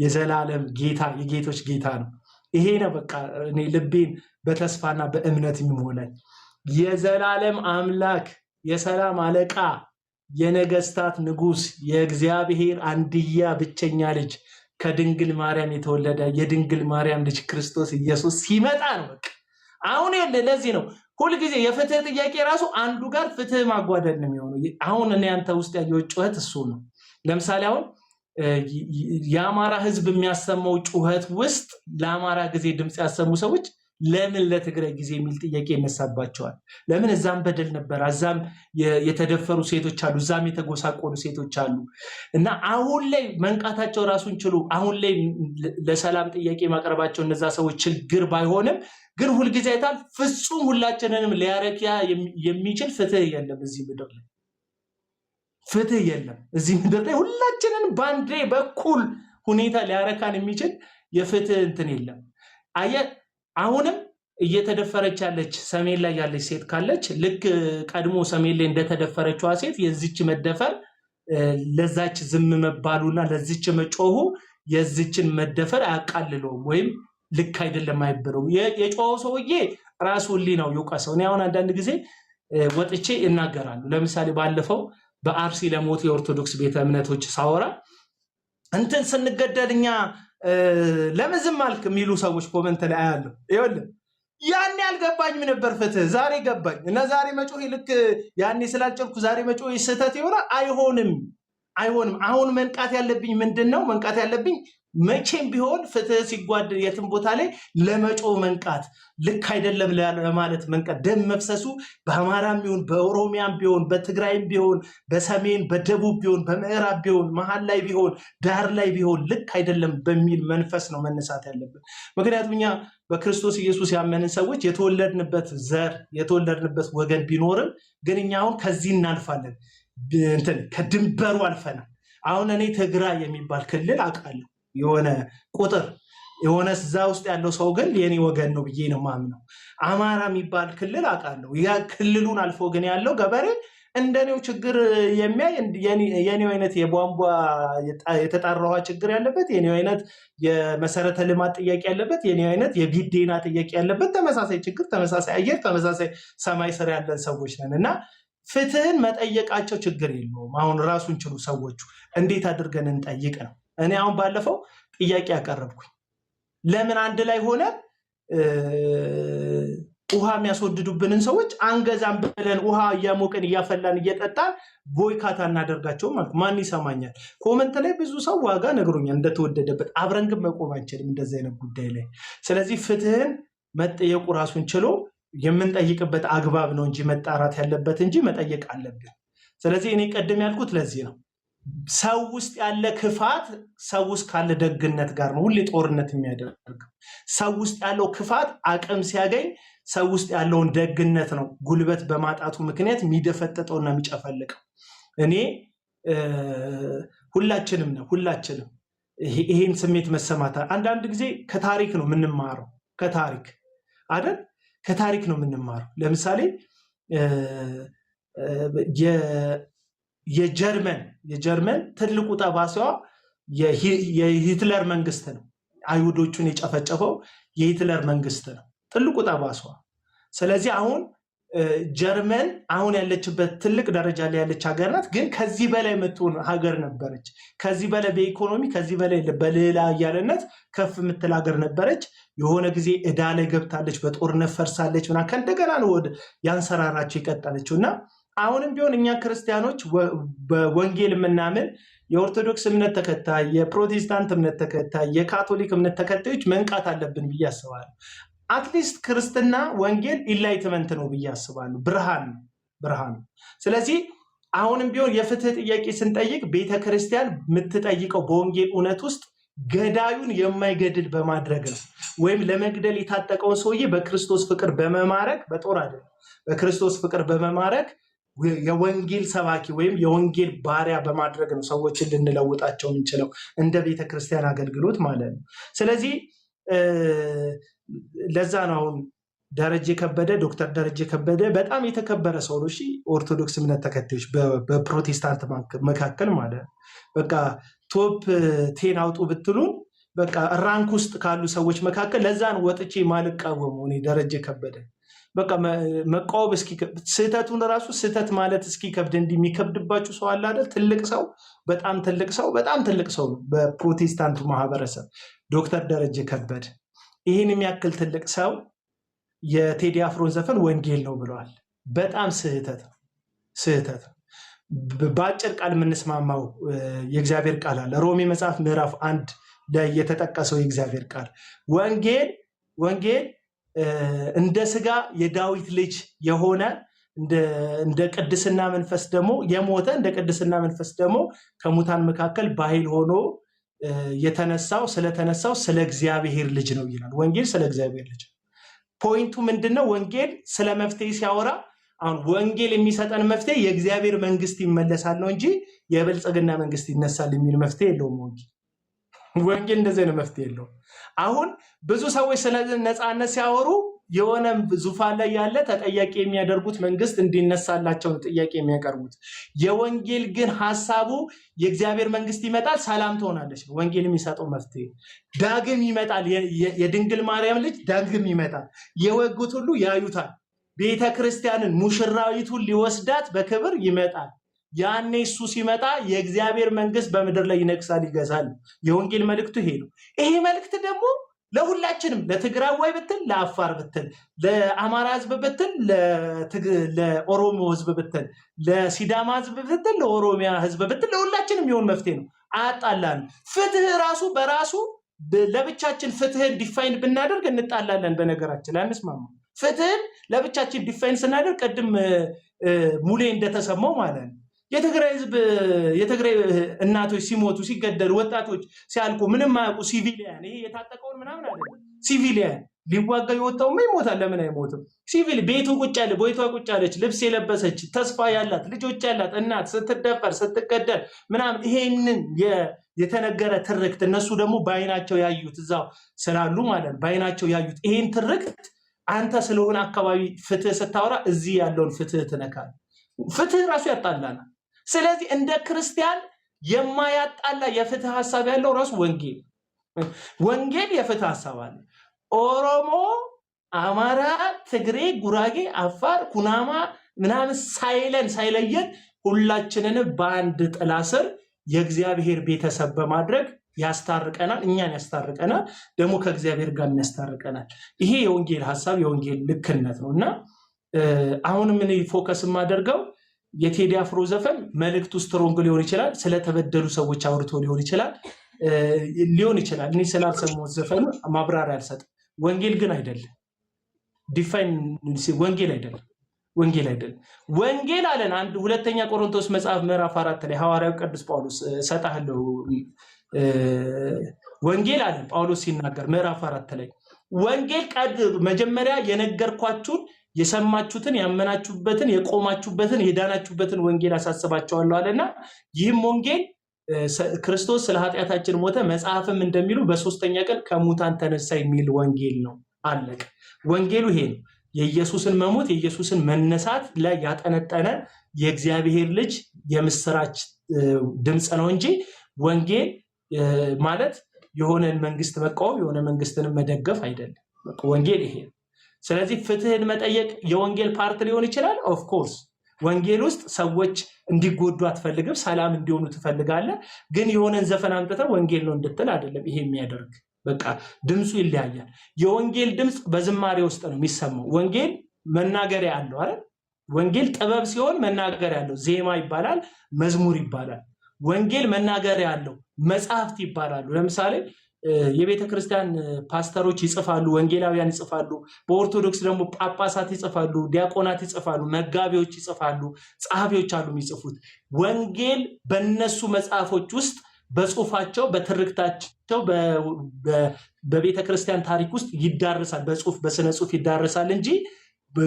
D: የዘላለም ጌታ የጌቶች ጌታ ነው። ይሄ ነው በቃ እኔ ልቤን በተስፋና በእምነት የሚሞላኝ። የዘላለም አምላክ የሰላም አለቃ የነገስታት ንጉስ የእግዚአብሔር አንድያ ብቸኛ ልጅ ከድንግል ማርያም የተወለደ የድንግል ማርያም ልጅ ክርስቶስ ኢየሱስ ሲመጣ ነው በቃ አሁን ለዚህ ነው ሁልጊዜ የፍትህ ጥያቄ ራሱ አንዱ ጋር ፍትህ ማጓደል ነው የሚሆነው። አሁን እኔ አንተ ውስጥ ያየው ጩኸት እሱ ነው። ለምሳሌ አሁን የአማራ ህዝብ የሚያሰማው ጩኸት ውስጥ ለአማራ ጊዜ ድምፅ ያሰሙ ሰዎች ለምን ለትግራይ ጊዜ የሚል ጥያቄ ይነሳባቸዋል። ለምን እዛም በደል ነበር፣ እዛም የተደፈሩ ሴቶች አሉ፣ እዛም የተጎሳቆሉ ሴቶች አሉ። እና አሁን ላይ መንቃታቸው ራሱን ችሉ አሁን ላይ ለሰላም ጥያቄ ማቅረባቸው እነዛ ሰዎች ችግር ባይሆንም ግን ሁልጊዜ አይታል ፍጹም ሁላችንንም ሊያረኪያ የሚችል ፍትህ የለም እዚህ ምድር ላይ። ፍትህ የለም እዚህ ምድር ላይ ሁላችንን ባንዴ በኩል ሁኔታ ሊያረካን የሚችል የፍትህ እንትን የለም። አሁንም እየተደፈረች ያለች ሰሜን ላይ ያለች ሴት ካለች ልክ ቀድሞ ሰሜን ላይ እንደተደፈረችዋ ሴት የዚች መደፈር ለዛች ዝም መባሉና ለዚች መጮሁ የዚችን መደፈር አያቃልለውም ወይም ልክ አይደለም አይበረው። የጮኸው ሰውዬ ራሱ ሊናው ይውቀሰው። እኔ አሁን አንዳንድ ጊዜ ወጥቼ እናገራሉ። ለምሳሌ ባለፈው በአርሲ ለሞት የኦርቶዶክስ ቤተ እምነቶች ሳወራ እንትን ስንገደልኛ ለምን ዝም አልክ የሚሉ ሰዎች ኮመንት ላይ አያለሁ። ይኸውልህ ያኔ አልገባኝም ነበር ፍትህ፣ ዛሬ ገባኝ። እና ዛሬ መጮህ ልክ ያኔ ስላልጨልኩ ዛሬ መጮህ ስህተት ይሆናል? አይሆንም። አሁን መንቃት ያለብኝ ምንድን ነው? መንቃት ያለብኝ መቼም ቢሆን ፍትህ ሲጓደል የትም ቦታ ላይ ለመጮህ መንቃት፣ ልክ አይደለም ለማለት መንቃት። ደም መፍሰሱ በአማራም ቢሆን በኦሮሚያም ቢሆን በትግራይም ቢሆን በሰሜን በደቡብ ቢሆን በምዕራብ ቢሆን መሀል ላይ ቢሆን ዳር ላይ ቢሆን ልክ አይደለም በሚል መንፈስ ነው መነሳት ያለብን። ምክንያቱም እኛ በክርስቶስ ኢየሱስ ያመንን ሰዎች የተወለድንበት ዘር የተወለድንበት ወገን ቢኖርም ግን እኛ አሁን ከዚህ እናልፋለን፣ ከድንበሩ አልፈናል። አሁን እኔ ትግራይ የሚባል ክልል አውቃለሁ፣ የሆነ ቁጥር የሆነ እዛ ውስጥ ያለው ሰው ግን የኔ ወገን ነው ብዬ ነው ማምነው። አማራ የሚባል ክልል አውቃለሁ፣ ያ ክልሉን አልፎ ግን ያለው ገበሬ እንደኔው ችግር የሚያይ የኔው አይነት የቧንቧ የተጣራ ውሃ ችግር ያለበት፣ የኔው አይነት የመሰረተ ልማት ጥያቄ ያለበት፣ የኔው አይነት የቢዴና ጥያቄ ያለበት፣ ተመሳሳይ ችግር፣ ተመሳሳይ አየር፣ ተመሳሳይ ሰማይ ስር ያለን ሰዎች ነን እና ፍትህን መጠየቃቸው ችግር የለውም። አሁን ራሱን ችሉ ሰዎቹ እንዴት አድርገን እንጠይቅ ነው። እኔ አሁን ባለፈው ጥያቄ ያቀረብኩኝ ለምን አንድ ላይ ሆነ ውሃ የሚያስወድዱብንን ሰዎች አንገዛም ብለን ውሃ እያሞቀን እያፈላን እየጠጣን ቦይካታ እናደርጋቸው ማለት ማን ይሰማኛል? ኮመንት ላይ ብዙ ሰው ዋጋ ነግሮኛል እንደተወደደበት። አብረን ግን መቆም አንችልም እንደዚህ አይነት ጉዳይ ላይ። ስለዚህ ፍትህን መጠየቁ ራሱን ችሎ የምንጠይቅበት አግባብ ነው እንጂ መጣራት ያለበት እንጂ መጠየቅ አለብን። ስለዚህ እኔ ቀደም ያልኩት ለዚህ ነው። ሰው ውስጥ ያለ ክፋት ሰው ውስጥ ካለ ደግነት ጋር ነው ሁሌ ጦርነት የሚያደርገው። ሰው ውስጥ ያለው ክፋት አቅም ሲያገኝ ሰው ውስጥ ያለውን ደግነት ነው ጉልበት በማጣቱ ምክንያት የሚደፈጠጠውና የሚጨፈልቀው። እኔ ሁላችንም ይሄን ስሜት መሰማት አንዳንድ ጊዜ ከታሪክ ነው የምንማረው። ከታሪክ አይደል? ከታሪክ ነው የምንማረው። ለምሳሌ የጀርመን ትልቁ ጠባሳዋ የሂትለር መንግስት ነው። አይሁዶቹን የጨፈጨፈው የሂትለር መንግስት ነው ትልቁ ጠባሳዋ። ስለዚህ አሁን ጀርመን አሁን ያለችበት ትልቅ ደረጃ ላይ ያለች ሀገር ናት። ግን ከዚህ በላይ የምትሆን ሀገር ነበረች። ከዚህ በላይ በኢኮኖሚ ከዚህ በላይ በሌላ አያለነት ከፍ የምትል ሀገር ነበረች። የሆነ ጊዜ ዕዳ ላይ ገብታለች፣ በጦርነት ፈርሳለች። ምናምን ከእንደገና ነው ወደ ያንሰራራቸው የቀጠለችው። እና አሁንም ቢሆን እኛ ክርስቲያኖች በወንጌል የምናምን የኦርቶዶክስ እምነት ተከታይ፣ የፕሮቴስታንት እምነት ተከታይ፣ የካቶሊክ እምነት ተከታዮች መንቃት አለብን ብዬ አስባለሁ። አትሊስት ክርስትና ወንጌል ኢንላይትመንት ነው ብዬ አስባለሁ። ብርሃን። ስለዚህ አሁንም ቢሆን የፍትህ ጥያቄ ስንጠይቅ ቤተክርስቲያን የምትጠይቀው በወንጌል እውነት ውስጥ ገዳዩን የማይገድል በማድረግ ነው። ወይም ለመግደል የታጠቀውን ሰውዬ በክርስቶስ ፍቅር በመማረክ በጦር አይደለም፣ በክርስቶስ ፍቅር በመማረክ የወንጌል ሰባኪ ወይም የወንጌል ባሪያ በማድረግ ነው ሰዎችን ልንለውጣቸው የምንችለው እንደ ቤተክርስቲያን አገልግሎት ማለት ነው። ስለዚህ ለዛ ነው አሁን ዶክተር ደረጀ ከበደ በጣም የተከበረ ሰው ነው። ኦርቶዶክስ እምነት ተከታዮች በፕሮቴስታንት መካከል ማለት ነው። በቃ ቶፕ 10 አውጡ ብትሉን በቃ ራንክ ውስጥ ካሉ ሰዎች መካከል ለዛ ነው ወጥቼ ማልቃወመው እኔ ደረጀ ከበደ። በቃ መቃወም ስህተቱን ራሱ ስህተት ማለት እስኪከብድ እንደሚከብድባችሁ ሰው አለ አይደል? በጣም ትልቅ ሰው ነው በፕሮቴስታንቱ ማህበረሰብ ዶክተር ደረጀ ከበደ። ይህን የሚያክል ትልቅ ሰው የቴዲ አፍሮን ዘፈን ወንጌል ነው ብለዋል። በጣም ስህተት ነው። በአጭር ቃል የምንስማማው የእግዚአብሔር ቃል አለ። ሮሜ መጽሐፍ ምዕራፍ 1 ላይ የተጠቀሰው የእግዚአብሔር ቃል ወንጌል እንደ ስጋ የዳዊት ልጅ የሆነ እንደ ቅድስና መንፈስ ደግሞ የሞተ እንደ ቅድስና መንፈስ ደግሞ ከሙታን መካከል በኃይል ሆኖ ስለተነሳው ስለ እግዚአብሔር ልጅ ነው ይላል። ወንጌል ስለ እግዚአብሔር ልጅ። ፖይንቱ ምንድነው? ወንጌል ስለ መፍትሄ ሲያወራ አሁን ወንጌል የሚሰጠን መፍትሄ የእግዚአብሔር መንግስት ይመለሳል ነው እንጂ የብልጽግና መንግስት ይነሳል የሚል መፍትሄ የለውም። ወንጌል እንደዚህ ነው መፍትሄ የለውም። አሁን ብዙ ሰዎች ስለ ነፃነት ሲያወሩ የሆነ ዙፋን ላይ ያለ ተጠያቂ የሚያደርጉት መንግስት እንዲነሳላቸው ጥያቄ የሚያቀርቡት። የወንጌል ግን ሐሳቡ የእግዚአብሔር መንግስት ይመጣል፣ ሰላም ትሆናለች ነው ወንጌል የሚሰጠው መፍትሄ። ዳግም ይመጣል፣ የድንግል ማርያም ልጅ ዳግም ይመጣል፣ የወጉት ሁሉ ያዩታል። ቤተክርስቲያንን ሙሽራዊቱን ሊወስዳት በክብር ይመጣል። ያኔ እሱ ሲመጣ የእግዚአብሔር መንግስት በምድር ላይ ይነግሳል፣ ይገዛል። የወንጌል መልእክቱ ይሄ ነው። ይሄ መልእክት ደግሞ ለሁላችንም፣ ለትግራዋይ ብትል፣ ለአፋር ብትል፣ ለአማራ ህዝብ ብትል፣ ለኦሮሞ ህዝብ ብትል፣ ለሲዳማ ህዝብ ብትል፣ ለኦሮሚያ ህዝብ ብትል፣ ለሁላችንም የሚሆን መፍትሄ ነው። አያጣላን። ፍትህ ራሱ በራሱ ለብቻችን ፍትህን ዲፋይን ብናደርግ እንጣላለን። በነገራችን ላይ አንስማማ። ፍትህን ለብቻችን ዲፋይን ስናደርግ ቅድም ሙሌ እንደተሰማው ማለት ነው የትግራይ እናቶች ሲሞቱ ሲገደሉ ወጣቶች ሲያልቁ ምንም ማያውቁ ሲቪሊያን፣ ይሄ የታጠቀውን ምናምን አይደለም። ሲቪሊያን ሊዋጋ የወጣውማ ይሞታል። ለምን አይሞትም? ሲቪል ቤቱ ቁጭ ያለ ቦይቷ ቁጭ ያለች ልብስ የለበሰች ተስፋ ያላት ልጆች ያላት እናት ስትደፈር ስትገደል ምናምን ይሄንን የተነገረ ትርክት እነሱ ደግሞ በአይናቸው ያዩት እዛው ስላሉ ማለት በአይናቸው ያዩት ይሄን ትርክት አንተ ስለሆነ አካባቢ ፍትህ ስታወራ እዚህ ያለውን ፍትህ ትነካል። ፍትህ ራሱ ያጣላናል። ስለዚህ እንደ ክርስቲያን የማያጣላ የፍትህ ሐሳብ ያለው ራሱ ወንጌል የፍትህ ሐሳብ አለ። ኦሮሞ፣ አማራ፣ ትግሬ፣ ጉራጌ፣ አፋር፣ ኩናማ ምናምን ሳይለየን ሁላችንን በአንድ ጥላ ስር የእግዚአብሔር ቤተሰብ በማድረግ ያስታርቀናል፣ እኛን ያስታርቀናል፣ ደግሞ ከእግዚአብሔር ጋር ያስታርቀናል። ይሄ የወንጌል ሐሳብ የወንጌል ልክነት ነውና አሁንም እኔ ፎከስ የማደርገው የቴዲ አፍሮ ዘፈን መልእክቱ ስትሮንግ ሊሆን ይችላል፣ ስለተበደሉ ሰዎች አውርቶ ሊሆን ይችላል። እኔ ስላልሰማሁት ዘፈኑ ማብራሪያ አልሰጥም። ወንጌል ግን አይደለም። ዲፋይን ወንጌል አይደለም። ወንጌል አለን አንድ ሁለተኛ ቆሮንቶስ መጽሐፍ ምዕራፍ 4 ላይ ሐዋርያው ቅዱስ ጳውሎስ ሰጣህለው ወንጌል አለን ጳውሎስ ሲናገር ምዕራፍ 4 ላይ ወንጌል መጀመሪያ የነገርኳችሁን የሰማችሁትን ያመናችሁበትን የቆማችሁበትን የዳናችሁበትን ወንጌል አሳስባችኋለሁ አለና ይህም ወንጌል ክርስቶስ ስለ ኃጢአታችን ሞተ መጽሐፍም እንደሚሉ በሶስተኛ ቀን ከሙታን ተነሳ የሚል ወንጌል ነው። አለቀ። ወንጌሉ ይሄ ነው። የኢየሱስን መሞት የኢየሱስን መነሳት ላይ ያጠነጠነ የእግዚአብሔር ልጅ የምስራች ድምጽ ነው እንጂ ወንጌል ማለት የሆነን መንግስት መቃወም የሆነ መንግስትን መደገፍ አይደለም። ወንጌል ይሄ ነው። ስለዚህ ፍትህን መጠየቅ የወንጌል ፓርት ሊሆን ይችላል። ኦፍ ኮርስ ወንጌል ውስጥ ሰዎች እንዲጎዱ አትፈልግም፣ ሰላም እንዲሆኑ ትፈልጋለህ። ግን የሆነን ዘፈን አምጥተህ ወንጌል ነው እንድትል አይደለም ይሄ የሚያደርግ። በቃ ድምፁ ይለያያል። የወንጌል ድምፅ በዝማሬ ውስጥ ነው የሚሰማው። ወንጌል መናገሪያ አለው አይደል? ወንጌል ጥበብ ሲሆን መናገሪያ አለው። ዜማ ይባላል፣ መዝሙር ይባላል። ወንጌል መናገሪያ አለው፣ መጽሐፍት ይባላሉ። ለምሳሌ የቤተ ክርስቲያን ፓስተሮች ይጽፋሉ፣ ወንጌላውያን ይጽፋሉ። በኦርቶዶክስ ደግሞ ጳጳሳት ይጽፋሉ፣ ዲያቆናት ይጽፋሉ፣ መጋቢዎች ይጽፋሉ፣ ጸሐፊዎች አሉ የሚጽፉት። ወንጌል በነሱ መጽሐፎች ውስጥ በጽሁፋቸው በትርክታቸው በቤተ ክርስቲያን ታሪክ ውስጥ ይዳረሳል። በጽሁፍ በስነ ጽሁፍ ይዳረሳል እንጂ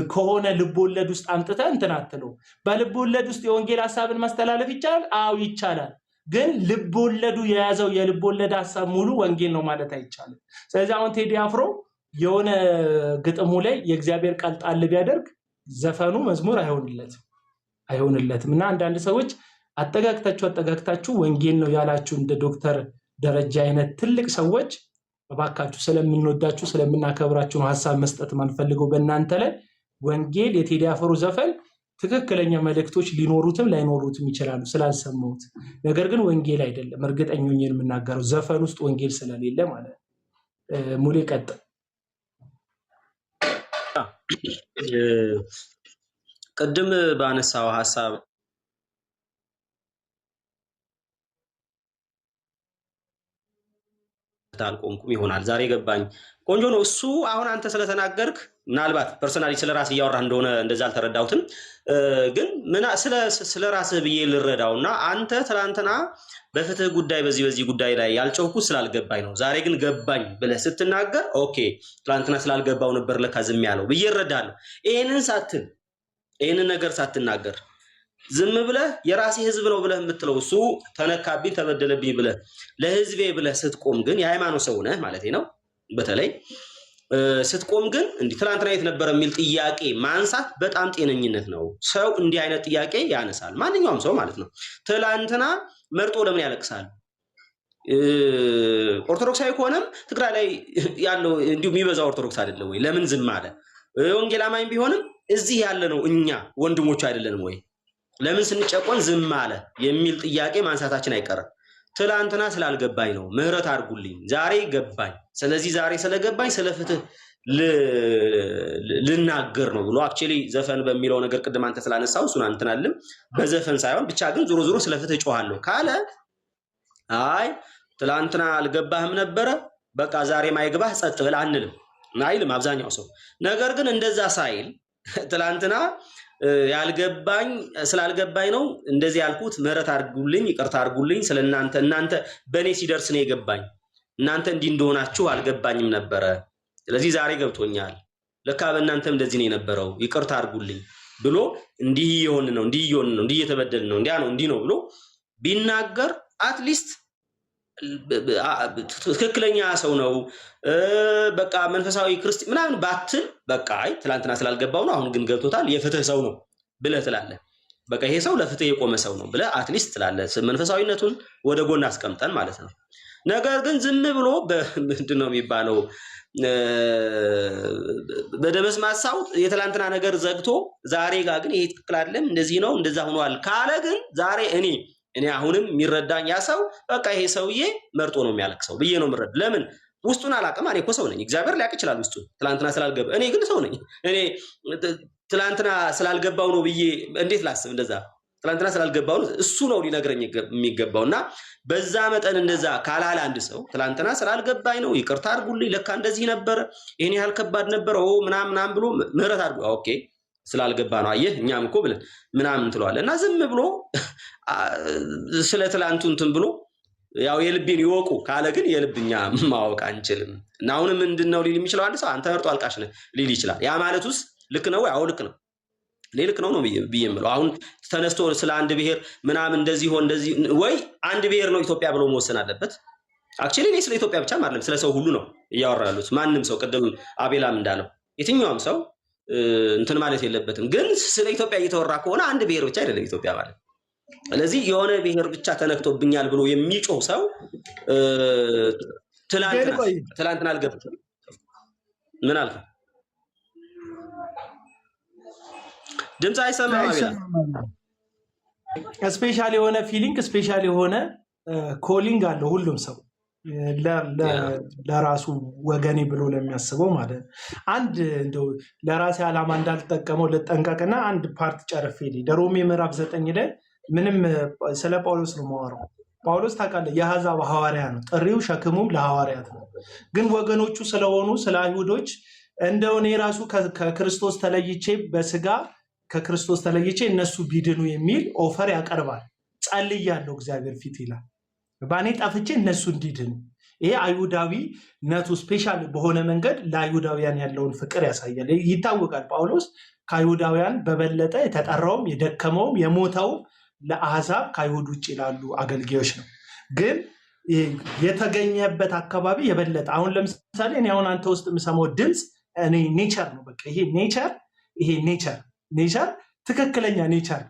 D: ከሆነ ልቦለድ ውስጥ አምጥተህ እንትን አትለው። በልቦለድ ውስጥ የወንጌል ሐሳብን ማስተላለፍ ይቻላል? አዎ ይቻላል። ግን ልቦለዱ የያዘው የልቦለድ ሐሳብ ሙሉ ወንጌል ነው ማለት አይቻልም። ስለዚህ አሁን ቴዲ አፍሮ የሆነ ግጥሙ ላይ የእግዚአብሔር ቃል ጣል ቢያደርግ ዘፈኑ መዝሙር አይሆንለትም። እና አንዳንድ ሰዎች አጠጋግታችሁ ወንጌል ነው ያላችሁ እንደ ዶክተር ደረጃ አይነት ትልቅ ሰዎች እባካችሁ ስለምንወዳችሁ ስለምናከብራችሁ ነው ሐሳብ መስጠት ማንፈልገው በእናንተ ላይ። ወንጌል የቴዲ አፍሮ ዘፈን ትክክለኛ መልእክቶች ሊኖሩትም ላይኖሩትም ይችላሉ ስላልሰማሁት። ነገር ግን ወንጌል አይደለም። እርግጠኛ ነኝ የምናገረው ዘፈን ውስጥ ወንጌል ስለሌለ ማለት ነው። ሙሌ ቀጥል።
G: ቅድም ባነሳው ሐሳብ አልቆምኩም ይሆናል ዛሬ ገባኝ። ቆንጆ ነው እሱ። አሁን አንተ ስለተናገርክ ምናልባት ፐርሰናሊ ስለራስህ እያወራህ እንደሆነ እንደዛ አልተረዳሁትም። ግን ስለራስህ ብዬ ልረዳውና አንተ ትላንትና በፍትህ ጉዳይ በዚህ ጉዳይ ላይ ያልጨውኩት ስላልገባኝ ነው፣ ዛሬ ግን ገባኝ ብለህ ስትናገር ኦኬ ትላንትና ስላልገባው ነበር ለካ ዝም ያለው ብዬ እረዳለሁ። ይሄንን ነገር ሳትናገር ዝም ብለህ የራሴ ህዝብ ነው ብለህ የምትለው እሱ ተነካብኝ ተበደለብኝ ብለህ ለህዝቤ ብለህ ስትቆም ግን የሃይማኖት ሰው ነህ ማለት ነው። በተለይ ስትቆም ግን እንዲህ ትላንትና የት ነበር የሚል ጥያቄ ማንሳት በጣም ጤነኝነት ነው። ሰው እንዲህ አይነት ጥያቄ ያነሳል፣ ማንኛውም ሰው ማለት ነው። ትላንትና መርጦ ለምን ያለቅሳል? ኦርቶዶክሳዊ ከሆነም ትግራይ ላይ ያለው እንዲሁ የሚበዛ ኦርቶዶክስ አይደለም ወይ? ለምን ዝም አለ? ወንጌል አማኝ ቢሆንም እዚህ ያለ ነው እኛ ወንድሞቹ አይደለንም ወይ? ለምን ስንጨቆን ዝም አለ የሚል ጥያቄ ማንሳታችን አይቀርም። ትላንትና ስላልገባኝ ነው ምህረት አድርጉልኝ፣ ዛሬ ገባኝ። ስለዚህ ዛሬ ስለገባኝ ስለ ፍትህ ልናገር ነው ብሎ አክቹሊ ዘፈን በሚለው ነገር ቅድም አንተ ስላነሳው እሱን አንተናልም በዘፈን ሳይሆን ብቻ ግን ዞሮ ዞሮ ስለ ፍትህ ጮሃለሁ ካለ አይ ትላንትና አልገባህም ነበረ በቃ ዛሬ ማይገባህ ጸጥ ብለህ አንልም አይልም አብዛኛው ሰው። ነገር ግን እንደዛ ሳይል ትላንትና ያልገባኝ ስላልገባኝ ነው እንደዚህ ያልኩት፣ ምህረት አድርጉልኝ፣ ይቅርታ አድርጉልኝ፣ እናንተ በእኔ ሲደርስ ነው የገባኝ፣ እናንተ እንዲህ እንደሆናችሁ አልገባኝም ነበረ፣ ስለዚህ ዛሬ ገብቶኛል፣ ለካ በእናንተም እንደዚህ ነው የነበረው፣ ይቅርታ አድርጉልኝ ብሎ እንዲህ እየሆንን ነው እንዲህ እየተበደልን ነው እንዲህ ነው ብሎ ቢናገር አትሊስት ትክክለኛ ሰው ነው። በቃ መንፈሳዊ ክርስቲያን ምናምን ባትል በቃ አይ ትላንትና ስላልገባው ነው አሁን ግን ገብቶታል የፍትህ ሰው ነው ብለህ ትላለህ። በቃ ይሄ ሰው ለፍትህ የቆመ ሰው ነው ብለህ አትሊስት ትላለህ፣ መንፈሳዊነቱን ወደ ጎን አስቀምጠን ማለት ነው። ነገር ግን ዝም ብሎ ምንድነው የሚባለው በደመስ ማሳው የትላንትና ነገር ዘግቶ ዛሬ ጋር ግን ይሄ ትክክል አይደለም እንደዚህ ነው እንደዛ ሆኗል ካለ ግን ዛሬ እኔ አሁንም የሚረዳኝ ያ ሰው በቃ ይሄ ሰውዬ መርጦ ነው የሚያለቅሰው ብዬ ነው የምረዳ። ለምን ውስጡን አላውቅም። እኔ እኮ ሰው ነኝ። እግዚአብሔር ሊያውቅ ይችላል ውስጡን ትላንትና ስላልገባ፣ እኔ ግን ሰው ነኝ። እኔ ትላንትና ስላልገባው ነው ብዬ እንዴት ላስብ? እንደዛ ትላንትና ስላልገባው ነው እሱ ነው ሊነግረኝ የሚገባውና በዛ መጠን እንደዛ ካላለ አንድ ሰው ትላንትና ስላልገባኝ ነው ይቅርታ አድርጉልኝ፣ ለካ እንደዚህ ነበረ፣ ይሄን ያህል ከባድ ነበረ ምናምን ብሎ ምህረት አድርጉ። ኦኬ ስላልገባ ነው አየህ እኛም እኮ ብለን ምናምን ትለዋለህ። እና ዝም ብሎ ስለ ትላንቱ እንትን ብሎ ያው የልቤን ይወቁ ካለ ግን የልብኛ ማወቅ አንችልም። እና አሁንም ምንድነው ሊል የሚችለው አንድ ሰው አንተ መርጦ አልቃሽ ነህ ሊል ይችላል። ያ ማለቱስ ልክ ነው ወይ? አዎ ልክ ነው። እኔ ልክ ነው ብዬ የምለው አሁን ተነስቶ ስለ አንድ ብሔር ምናምን እንደዚህ ሆን እንደዚህ ወይ አንድ ብሔር ነው ኢትዮጵያ ብሎ መወሰን አለበት? አክቹሊ እኔ ስለ ኢትዮጵያ ብቻ አይደለም ስለ ሰው ሁሉ ነው እያወራ ያሉት። ማንም ሰው ቅድም አቤላም እንዳለው የትኛውም ሰው እንትን ማለት የለበትም። ግን ስለ ኢትዮጵያ እየተወራ ከሆነ አንድ ብሔር ብቻ አይደለም ኢትዮጵያ ማለት። ስለዚህ የሆነ ብሔር ብቻ ተነክቶብኛል ብሎ የሚጮህ ሰው ትላንትና አልገባም። ምን አልከ? ድምፅ አይሰማም።
D: ስፔሻል የሆነ ፊሊንግ ስፔሻል የሆነ ኮሊንግ አለው ሁሉም ሰው ለራሱ ወገኔ ብሎ ለሚያስበው ማለት ነው። አንድ እንደው ለራሴ ዓላማ እንዳልጠቀመው ልጠንቀቅና አንድ ፓርት ጨርፌ ሮሜ ምዕራፍ 9 ላይ ምንም ስለ ጳውሎስ ነው የማወራው። ጳውሎስ ታውቃለህ የአሕዛብ ሐዋርያ ነው፣ ጥሪው ሸክሙም ለሐዋርያት ነው። ግን ወገኖቹ ስለሆኑ ስለ አይሁዶች እንደው እኔ ራሱ ከክርስቶስ ተለይቼ በስጋ ከክርስቶስ ተለይቼ እነሱ ቢድኑ የሚል ኦፈር ያቀርባል። ጸልያለሁ እግዚአብሔር ፊት ይላል ባኔ ጣፍቼ እነሱ እንዲድኑ። ይሄ አይሁዳዊነቱ ስፔሻል በሆነ መንገድ ለአይሁዳውያን ያለውን ፍቅር ያሳያል። ይታወቃል ጳውሎስ ከአይሁዳውያን በበለጠ የተጠራውም የደከመውም የሞተውም ለአሕዛብ ከአይሁድ ውጭ ላሉ አገልጋዮች ነው። ግን የተገኘበት አካባቢ የበለጠ አሁን ለምሳሌ እኔ አሁን አንተ ውስጥ የምሰማው ድምፅ እኔ ኔቸር ነው። በቃ ይሄ ኔቸር ትክክለኛ ኔቸር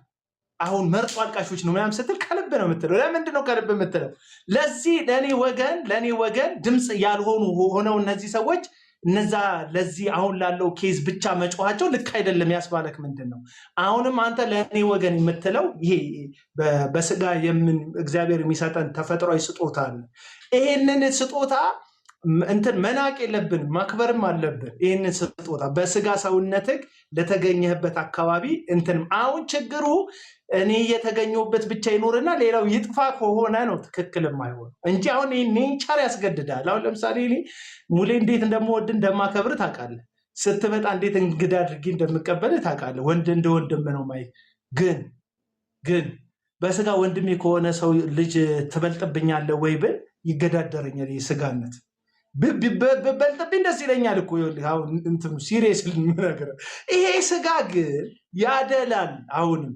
D: አሁን መርጦ አልቃሾች ነው ምናምን ስትል ከልብ ነው የምትለው። ለምንድን ነው ከልብ የምትለው? ለዚህ ለእኔ ወገን ድምፅ ያልሆኑ ሆነው እነዚህ ሰዎች እነዛ ለዚህ አሁን ላለው ኬዝ ብቻ መጮኋቸው ልክ አይደለም ያስባለክ ምንድን ነው? አሁንም አንተ ለእኔ ወገን የምትለው ይሄ በስጋ እግዚአብሔር የሚሰጠን ተፈጥሯዊ ስጦታ አለ። ይሄንን ስጦታ እንትን መናቅ የለብንም ማክበርም አለብን። ይህንን ስጦታ በስጋ ሰውነትህ ለተገኘህበት አካባቢ እንትን አሁን ችግሩ እኔ የተገኘሁበት ብቻ ይኖርና ሌላው ይጥፋ ከሆነ ነው ትክክል የማይሆን እንጂ አሁን ኔቸር ያስገድዳል። አሁን ለምሳሌ እኔ ሙሌ እንዴት እንደምወድ እንደማከብር ታውቃለህ። ስትመጣ እንዴት እንግዳ አድርጌ እንደምቀበል ታውቃለህ። ወንድ እንደ ወንድም ነው ማየት። ግን በስጋ ወንድሜ ከሆነ ሰው ልጅ ትበልጥብኛለህ ወይ ብል ይገዳደረኛል። የስጋነት በልጥብኝ ደስ ይለኛል እኮ እንትኑ ሲሪየስ ነገር። ይሄ ስጋ ግን ያደላል፣ አሁንም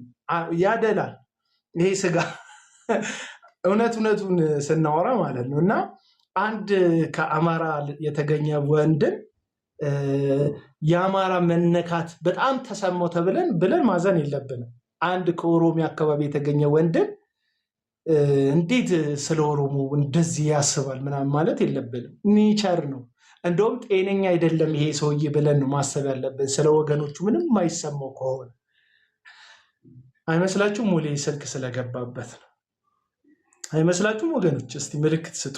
D: ያደላል። ይሄ ስጋ እውነቱን ስናወራ ማለት ነው። እና አንድ ከአማራ የተገኘ ወንድም የአማራ መነካት በጣም ተሰማው ብለን ማዘን የለብንም። አንድ ከኦሮሚያ አካባቢ የተገኘ ወንድም እንዴት ስለ ኦሮሞ እንደዚህ ያስባል ምናምን ማለት የለብንም። ኔቸር ነው። እንደውም ጤነኛ አይደለም ይሄ ሰውዬ ብለን ነው ማሰብ ያለብን። ስለ ወገኖቹ ምንም የማይሰማው ከሆነ አይመስላችሁም? ሙሌ ስልክ ስለገባበት ነው አይመስላችሁም? ወገኖች እስቲ ምልክት ስጡ።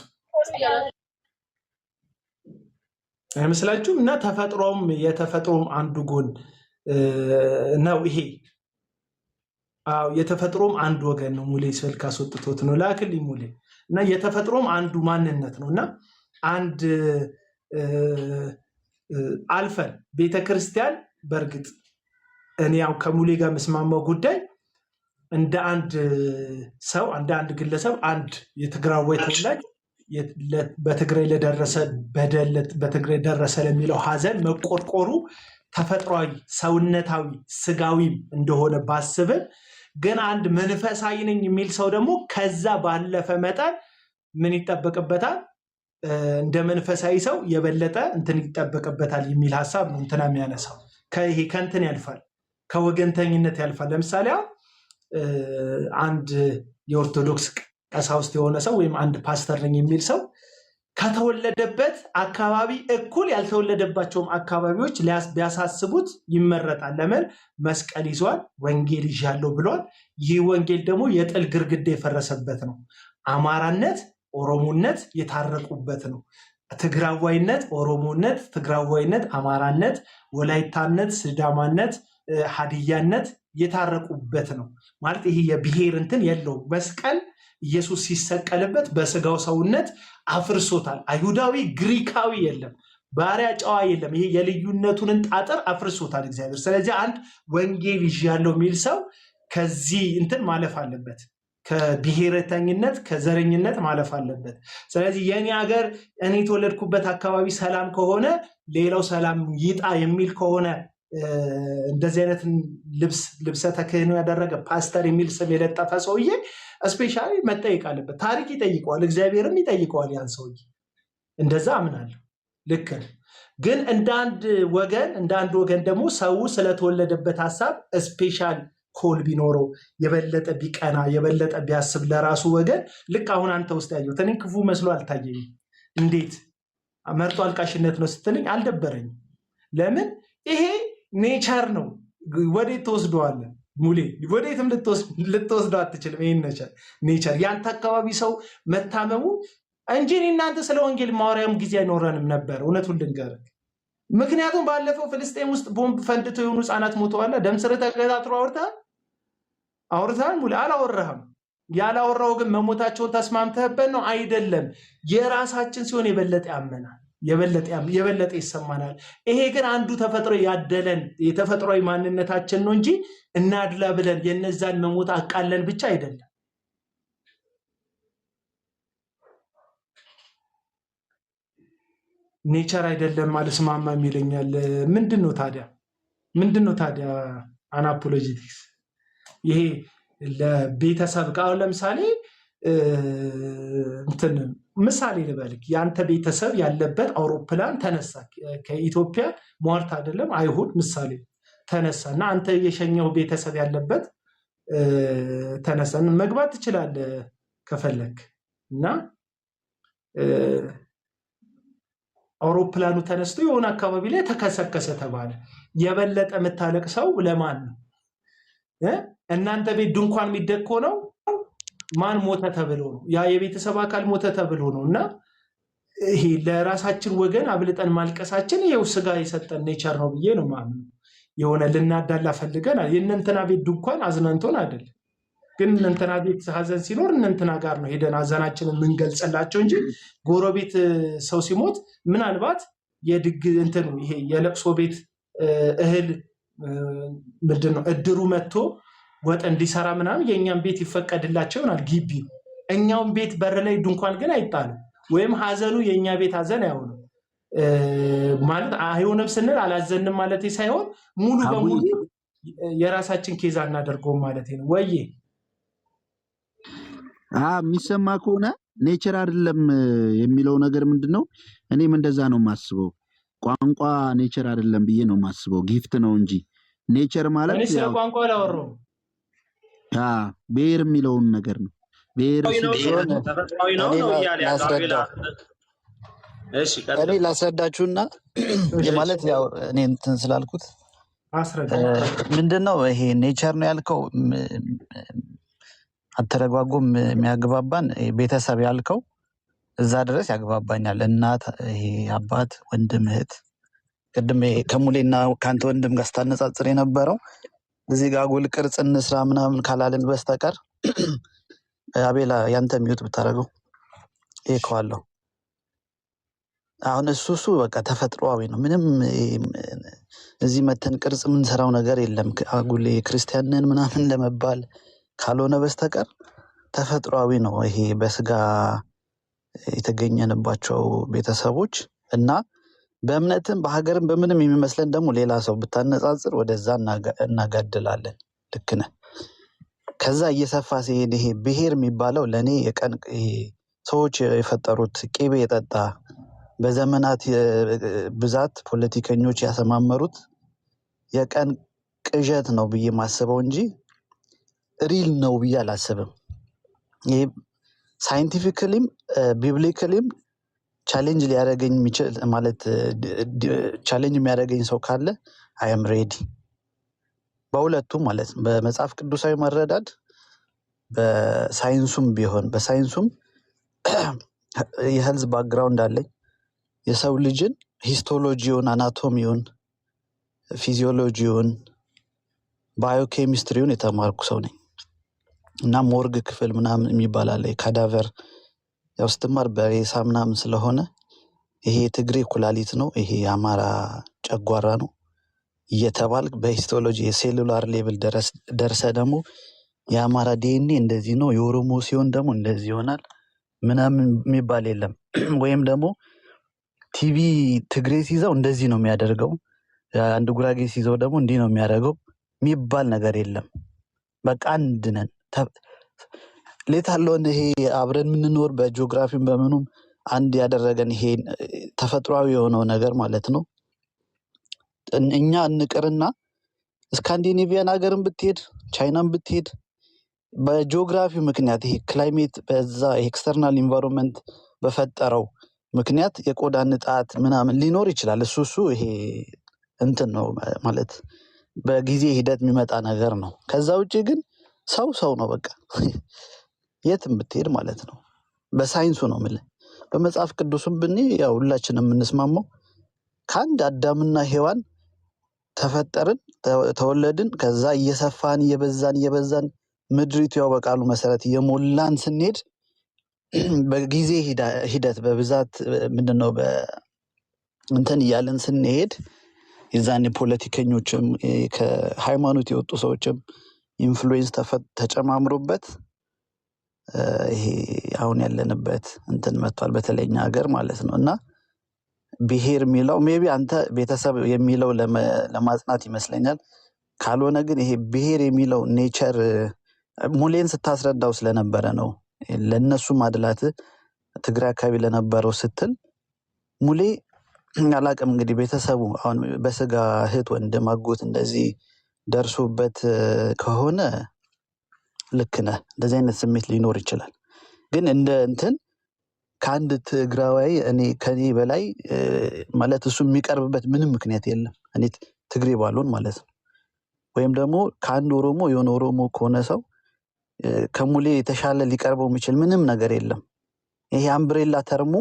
D: አይመስላችሁም? እና የተፈጥሮም አንዱ ጎን ነው ይሄ። የተፈጥሮም አንዱ ወገን ነው። ሙሌ ስልክ አስወጥቶት ነው ላክልኝ ሙሌ። እና የተፈጥሮም አንዱ ማንነት ነው። እና አንድ አልፈን ቤተክርስቲያን በእርግጥ እኔ ያው ከሙሌ ጋር የምስማማው ጉዳይ እንደ አንድ ሰው እንደ አንድ ግለሰብ አንድ የትግራዋይ ተወላጅ በትግራይ ለደረሰ በደል በትግራይ ደረሰ ለሚለው ሀዘን መቆርቆሩ ተፈጥሯዊ ሰውነታዊ ስጋዊም እንደሆነ ባስብን፣ ግን አንድ መንፈሳዊ ነኝ የሚል ሰው ደግሞ ከዛ ባለፈ መጠን ምን ይጠበቅበታል? እንደ መንፈሳዊ ሰው የበለጠ እንትን ይጠበቅበታል የሚል ሀሳብ ነው እንትና የሚያነሳው። ይሄ ከእንትን ያልፋል፣ ከወገንተኝነት ያልፋል። ለምሳሌ አንድ የኦርቶዶክስ ቀሳውስት የሆነ ሰው ወይም አንድ ፓስተር ነኝ የሚል ሰው ከተወለደበት አካባቢ እኩል ያልተወለደባቸውም አካባቢዎች ቢያሳስቡት ይመረጣል። ለምን? መስቀል ይዟል፣ ወንጌል ይዣለሁ ብሏል። ይህ ወንጌል ደግሞ የጥል ግርግዳ የፈረሰበት ነው። አማራነት፣ ኦሮሞነት የታረቁበት ነው። ትግራዋይነት፣ ኦሮሞነት፣ ትግራዋይነት፣ አማራነት፣ ወላይታነት፣ ስዳማነት፣ ሀዲያነት የታረቁበት ነው ማለት ይሄ የብሔር እንትን የለውም። መስቀል ኢየሱስ ሲሰቀልበት በስጋው ሰውነት አፍርሶታል። አይሁዳዊ ግሪካዊ የለም፣ ባሪያ ጨዋ የለም። ይሄ የልዩነቱን ጣጥር አፍርሶታል እግዚአብሔር። ስለዚህ አንድ ወንጌል ይዣለሁ የሚል ሰው ከዚህ እንትን ማለፍ አለበት፣ ከብሔረተኝነት ከዘረኝነት ማለፍ አለበት። ስለዚህ የኔ ሀገር እኔ የተወለድኩበት አካባቢ ሰላም ከሆነ ሌላው ሰላም ይጣ የሚል ከሆነ እንደዚህ አይነት ልብሰ ተክህኖ ያደረገ ፓስተር የሚል ስም የለጠፈ ሰውዬ እስፔሻሊ መጠየቅ አለበት። ታሪክ ይጠይቀዋል፣ እግዚአብሔርም ይጠይቀዋል ያን ሰውዬ። እንደዛ አምናለሁ። ልክ ነው። ግን እንደ አንድ ወገን ደግሞ ሰው ስለተወለደበት ሀሳብ ስፔሻል ኮል ቢኖረው የበለጠ ቢቀና የበለጠ ቢያስብ ለራሱ ወገን ልክ አሁን አንተ ውስጥ ያየሁት እኔ ክፉ መስሎ አልታየኝም። እንዴት መርጦ አልቃሽነት ነው ስትልኝ አልደበረኝም። ለምን? ይሄ ኔቸር ነው። ወዴት ተወስደዋለን? ሙሌ ወዴትም ልትወስደው አትችልም። ይህን ኔቸር ያንተ አካባቢ ሰው መታመሙ እንጂ እናንተ ስለ ወንጌል ማውሪያም ጊዜ አይኖረንም ነበር። እውነቱን ልንገርህ። ምክንያቱም ባለፈው ፍልስጤም ውስጥ ቦምብ ፈንድቶ የሆኑ ህፃናት ሞተዋል። ደም ስር ተገታትሮ አውርተሃል? ሙሌ አላወራህም። ያላወራው ግን መሞታቸውን ተስማምተህበት ነው አይደለም። የራሳችን ሲሆን የበለጠ ያመናል፣ የበለጠ ይሰማናል። ይሄ ግን አንዱ ተፈጥሮ ያደለን የተፈጥሯዊ ማንነታችን ነው እንጂ እናድላ ብለን የነዛን መሞት አቃለን ብቻ አይደለም። ኔቸር አይደለም አልስማማም ይለኛል። ምንድን ነው ታዲያ አናፖሎጂቲክስ? ይሄ ለቤተሰብ አሁን ለምሳሌ እንትን ምሳሌ ልበልክ፣ ያንተ ቤተሰብ ያለበት አውሮፕላን ተነሳ ከኢትዮጵያ ሟርት አይደለም አይሁድ ምሳሌ ተነሳ እና አንተ የሸኘው ቤተሰብ ያለበት ተነሳ። መግባት ትችላለህ ከፈለክ እና አውሮፕላኑ ተነስቶ የሆነ አካባቢ ላይ ተከሰከሰ ተባለ። የበለጠ የምታለቅ ሰው ለማን ነው? እናንተ ቤት ድንኳን የሚደኮ ነው ማን ሞተ ተብሎ ነው? ያ የቤተሰብ አካል ሞተ ተብሎ ነው። እና ይሄ ለራሳችን ወገን አብልጠን ማልቀሳችን ይኸው ስጋ የሰጠን ኔቸር ነው ብዬ ነው ማምነው። የሆነ ልናዳላ ፈልገን የእነንትና ቤት ድንኳን አዝናንቶን አይደለም፣ ግን እነንትና ቤት ሀዘን ሲኖር እነንትና ጋር ነው ሄደን ሀዘናችንን የምንገልጽላቸው እንጂ ጎረቤት ሰው ሲሞት ምናልባት እንትኑ ይሄ የለቅሶ ቤት እህል ምንድን ነው እድሩ መጥቶ ወጥ እንዲሰራ ምናምን የእኛም ቤት ይፈቀድላቸው ይሆናል ግቢ። እኛውም ቤት በር ላይ ድንኳን ግን አይጣልም። ወይም ሀዘኑ የእኛ ቤት ሀዘን አይሆንም ማለት አይሆንም ስንል አላዘንም ማለት ሳይሆን ሙሉ በሙሉ የራሳችን ኬዛ እናደርገውም ማለት ነው። ወዬ
H: የሚሰማ ከሆነ ኔቸር አይደለም የሚለው ነገር ምንድን ነው? እኔም እንደዛ ነው የማስበው። ቋንቋ ኔቸር አይደለም ብዬ ነው የማስበው፣ ጊፍት ነው እንጂ ኔቸር ማለት
D: እኔ ስለ ቋንቋ አላወራሁም።
H: ብሔር የሚለውን ነገር ነው። ብሔር
G: ተፈጥሯዊ ነው እያለ
I: እኔ ላስረዳችሁና ማለት ያው እኔ እንትን ስላልኩት ምንድነው ይሄ ኔቸር ነው ያልከው አተረጓጎም የሚያግባባን ቤተሰብ ያልከው እዛ ድረስ ያግባባኛል። እናት፣ ይሄ አባት፣ ወንድም፣ እህት ቅድም ከሙሌና ከአንተ ወንድም ጋር ስታነጻጽር የነበረው እዚህ ጋር አጉል ቅርጽ እንስራ ምናምን ካላልን በስተቀር አቤላ ያንተ ሚዩት ብታደርገው ይከዋለሁ። አሁን እሱ በቃ ተፈጥሯዊ ነው። ምንም እዚህ መተን ቅርጽ የምንሰራው ነገር የለም። አጉል ክርስቲያንን ምናምን ለመባል ካልሆነ በስተቀር ተፈጥሯዊ ነው። ይሄ በስጋ የተገኘንባቸው ቤተሰቦች እና በእምነትም በሀገርም በምንም የሚመስለን ደግሞ ሌላ ሰው ብታነጻጽር ወደዛ እናጋድላለን። ልክ ነህ። ከዛ እየሰፋ ሲሄድ ይሄ ብሔር የሚባለው ለእኔ የቀን ሰዎች የፈጠሩት ቂቤ የጠጣ በዘመናት ብዛት ፖለቲከኞች ያሰማመሩት የቀን ቅዠት ነው ብዬ ማስበው እንጂ ሪል ነው ብዬ አላስብም። ይሄ ሳይንቲፊክሊም ቢብሊካሊም ቻሌንጅ ሊያደርገኝ የሚችል ማለት ቻሌንጅ የሚያደርገኝ ሰው ካለ አይ አም ሬዲ በሁለቱም ማለት ነው። በመጽሐፍ ቅዱሳዊ መረዳድ በሳይንሱም ቢሆን በሳይንሱም የሄልዝ ባክግራውንድ አለኝ። የሰው ልጅን ሂስቶሎጂውን፣ አናቶሚውን፣ ፊዚዮሎጂውን፣ ባዮኬሚስትሪውን የተማርኩ ሰው ነኝ እና ሞርግ ክፍል ምናምን የሚባል አለ ካዳቨር ያው ስትማር በሬሳ ምናምን ስለሆነ ይሄ ትግሬ ኩላሊት ነው፣ ይሄ የአማራ ጨጓራ ነው እየተባልክ በሂስቶሎጂ የሴሉላር ሌቭል ደርሰ ደግሞ የአማራ ዲኤንኤ እንደዚህ ነው፣ የኦሮሞ ሲሆን ደግሞ እንደዚህ ይሆናል ምናምን የሚባል የለም። ወይም ደግሞ ቲቪ ትግሬ ሲይዘው እንደዚህ ነው የሚያደርገው፣ አንድ ጉራጌ ሲይዘው ደግሞ እንዲህ ነው የሚያደርገው የሚባል ነገር የለም። በቃ አንድ ነን። ሌታለውን ይሄ አብረን የምንኖር በጂኦግራፊም በምኑም አንድ ያደረገን ይሄ ተፈጥሯዊ የሆነው ነገር ማለት ነው። እኛ እንቅርና ስካንዲኔቪያን ሀገርን ብትሄድ ቻይናን ብትሄድ በጂኦግራፊ ምክንያት ይሄ ክላይሜት በዛ ኤክስተርናል ኢንቫይሮንመንት በፈጠረው ምክንያት የቆዳ ንጣት ምናምን ሊኖር ይችላል። እሱ ይሄ እንትን ነው ማለት በጊዜ ሂደት የሚመጣ ነገር ነው። ከዛ ውጪ ግን ሰው ነው በቃ የትም ብትሄድ ማለት ነው። በሳይንሱ ነው የምልህ። በመጽሐፍ ቅዱስም ብኔ ያው ሁላችንም የምንስማማው ከአንድ አዳምና ሔዋን ተፈጠርን፣ ተወለድን። ከዛ እየሰፋን እየበዛን ምድሪቱ ያው በቃሉ መሰረት እየሞላን ስንሄድ በጊዜ ሂደት በብዛት ምንድነው እንትን እያለን ስንሄድ የዛኔ ፖለቲከኞችም ከሃይማኖት የወጡ ሰዎችም ኢንፍሉዌንስ ተጨማምሮበት ይሄ አሁን ያለንበት እንትን መጥቷል፣ በተለይኛ ሀገር ማለት ነው። እና ብሔር የሚለው ሜቢ አንተ ቤተሰብ የሚለው ለማጽናት ይመስለኛል። ካልሆነ ግን ይሄ ብሔር የሚለው ኔቸር ሙሌን ስታስረዳው ስለነበረ ነው። ለነሱ ማድላት ትግራይ አካባቢ ለነበረው ስትል ሙሌ አላቅም እንግዲህ ቤተሰቡ አሁን በስጋ እህት ወንድም አጎት እንደዚህ ደርሶበት ከሆነ ልክ ነህ፣ እንደዚህ አይነት ስሜት ሊኖር ይችላል። ግን እንደ እንትን ከአንድ ትግራዋይ ከኔ በላይ ማለት እሱ የሚቀርብበት ምንም ምክንያት የለም። እኔ ትግሬ ባልሆን ማለት ነው። ወይም ደግሞ ከአንድ ኦሮሞ የሆነ ኦሮሞ ከሆነ ሰው ከሙሌ የተሻለ ሊቀርበው የሚችል ምንም ነገር የለም። ይሄ አምብሬላ ተርሙ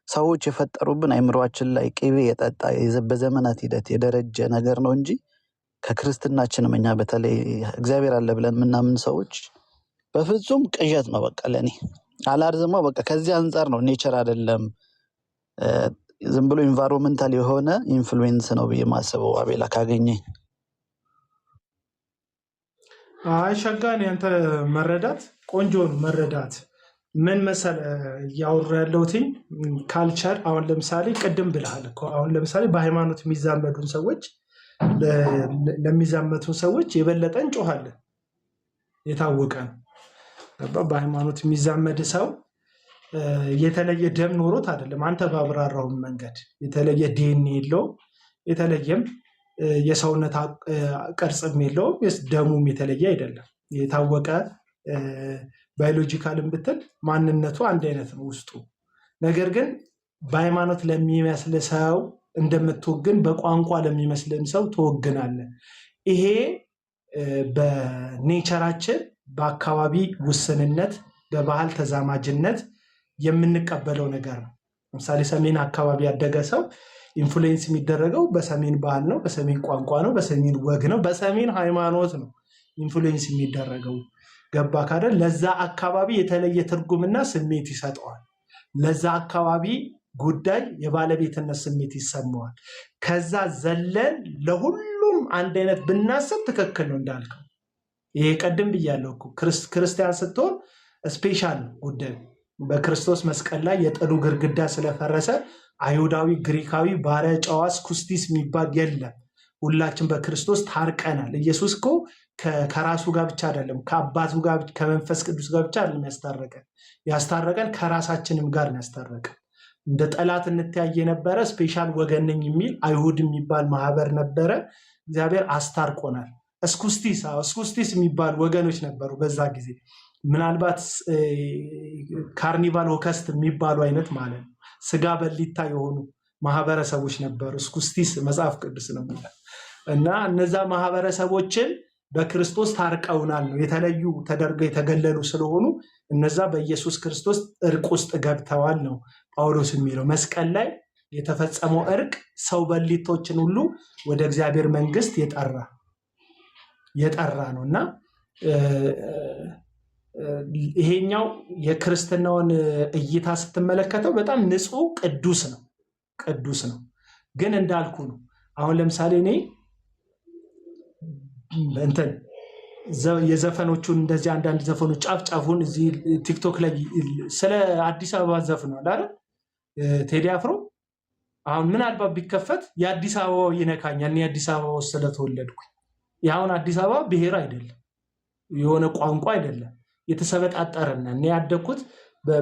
I: ሰዎች የፈጠሩብን አይምሮአችን ላይ ቅቤ የጠጣ በዘመናት ሂደት የደረጀ ነገር ነው እንጂ ከክርስትናችንም እኛ በተለይ እግዚአብሔር አለ ብለን ምናምን ሰዎች በፍጹም ቅዠት ነው። በቃ ለኔ አላርዝማ በቃ ከዚህ አንፃር ነው ኔቸር አይደለም ዝም ብሎ ኢንቫይሮንመንታል የሆነ ኢንፍሉዌንስ ነው ብዬ ማስበው። አቤላ ካገኘኝ
D: ሸጋን ያንተ መረዳት ቆንጆ ነው። መረዳት ምን መሰለ እያወሩ ያለሁትኝ ካልቸር። አሁን ለምሳሌ ቅድም ብልሃል እኮ አሁን ለምሳሌ በሃይማኖት የሚዛመዱን ሰዎች ለሚዛመቱ ሰዎች የበለጠ እንጮሃለን። የታወቀ ነው። በሃይማኖት የሚዛመድ ሰው የተለየ ደም ኖሮት አይደለም። አንተ ባብራራውን መንገድ የተለየ ዲኤንኤ የለውም፣ የተለየም የሰውነት ቅርጽም የለውም፣ ደሙም የተለየ አይደለም። የታወቀ ባዮሎጂካልም ብትል ማንነቱ አንድ አይነት ነው ውስጡ። ነገር ግን በሃይማኖት ለሚመስል ሰው እንደምትወግን በቋንቋ ለሚመስልን ሰው ትወግናለህ። ይሄ በኔቸራችን በአካባቢ ውስንነት በባህል ተዛማጅነት የምንቀበለው ነገር ነው። ለምሳሌ ሰሜን አካባቢ ያደገ ሰው ኢንፍሉዌንስ የሚደረገው በሰሜን ባህል ነው፣ በሰሜን ቋንቋ ነው፣ በሰሜን ወግ ነው፣ በሰሜን ሃይማኖት ነው ኢንፍሉዌንስ የሚደረገው። ገባ ካደ ለዛ አካባቢ የተለየ ትርጉምና ስሜት ይሰጠዋል። ለዛ አካባቢ ጉዳይ የባለቤትነት ስሜት ይሰማዋል። ከዛ ዘለን ለሁሉም አንድ አይነት ብናስብ ትክክል ነው እንዳልከው። ይሄ ቀደም ብያለሁ እኮ ክርስቲያን ስትሆን ስፔሻል ጉዳይ በክርስቶስ መስቀል ላይ የጥሉ ግርግዳ ስለፈረሰ አይሁዳዊ፣ ግሪካዊ፣ ባሪያ፣ ጨዋ፣ ስኩስቲስ የሚባል የለም። ሁላችን በክርስቶስ ታርቀናል። ኢየሱስ እኮ ከራሱ ጋር ብቻ አይደለም ከአባቱ ጋር ከመንፈስ ቅዱስ ጋር ብቻ አይደለም ያስታረቀን ከራሳችንም ጋር ነው ያስታረቀን። እንደ ጠላት እንተያይ የነበረ ስፔሻል ወገን ነኝ የሚል አይሁድ የሚባል ማህበር ነበረ። እግዚአብሔር አስታርቆናል። እስኩስቲስ የሚባሉ ወገኖች ነበሩ በዛ ጊዜ። ምናልባት ካርኒቫል ሆከስት የሚባሉ አይነት ማለት ነው። ስጋ በሊታ የሆኑ ማህበረሰቦች ነበሩ። እስኩስቲስ መጽሐፍ ቅዱስ ነው የሚለው እና እነዛ ማህበረሰቦችን በክርስቶስ ታርቀውናል ነው የተለዩ ተደርገው የተገለሉ ስለሆኑ እነዛ በኢየሱስ ክርስቶስ እርቅ ውስጥ ገብተዋል ነው ጳውሎስ የሚለው። መስቀል ላይ የተፈጸመው እርቅ ሰው በሊቶችን ሁሉ ወደ እግዚአብሔር መንግስት የጠራ ነው እና ይሄኛው የክርስትናውን እይታ ስትመለከተው በጣም ንጹህ ቅዱስ ነው። ግን እንዳልኩ ነው። አሁን ለምሳሌ እኔ እንትን የዘፈኖቹን እንደዚህ አንዳንድ ዘፈኖች ጫፍጫፉን እዚህ ቲክቶክ ላይ ስለ አዲስ አበባ ዘፍኗል አይደል ቴዲ አፍሮ። አሁን ምናልባት ቢከፈት የአዲስ አበባው ይነካኛል። እኔ አዲስ አበባ ውስጥ ስለተወለድኩኝ ያሁን አዲስ አበባ ብሔር አይደለም፣ የሆነ ቋንቋ አይደለም፣ የተሰበጣጠረና እኔ ያደግኩት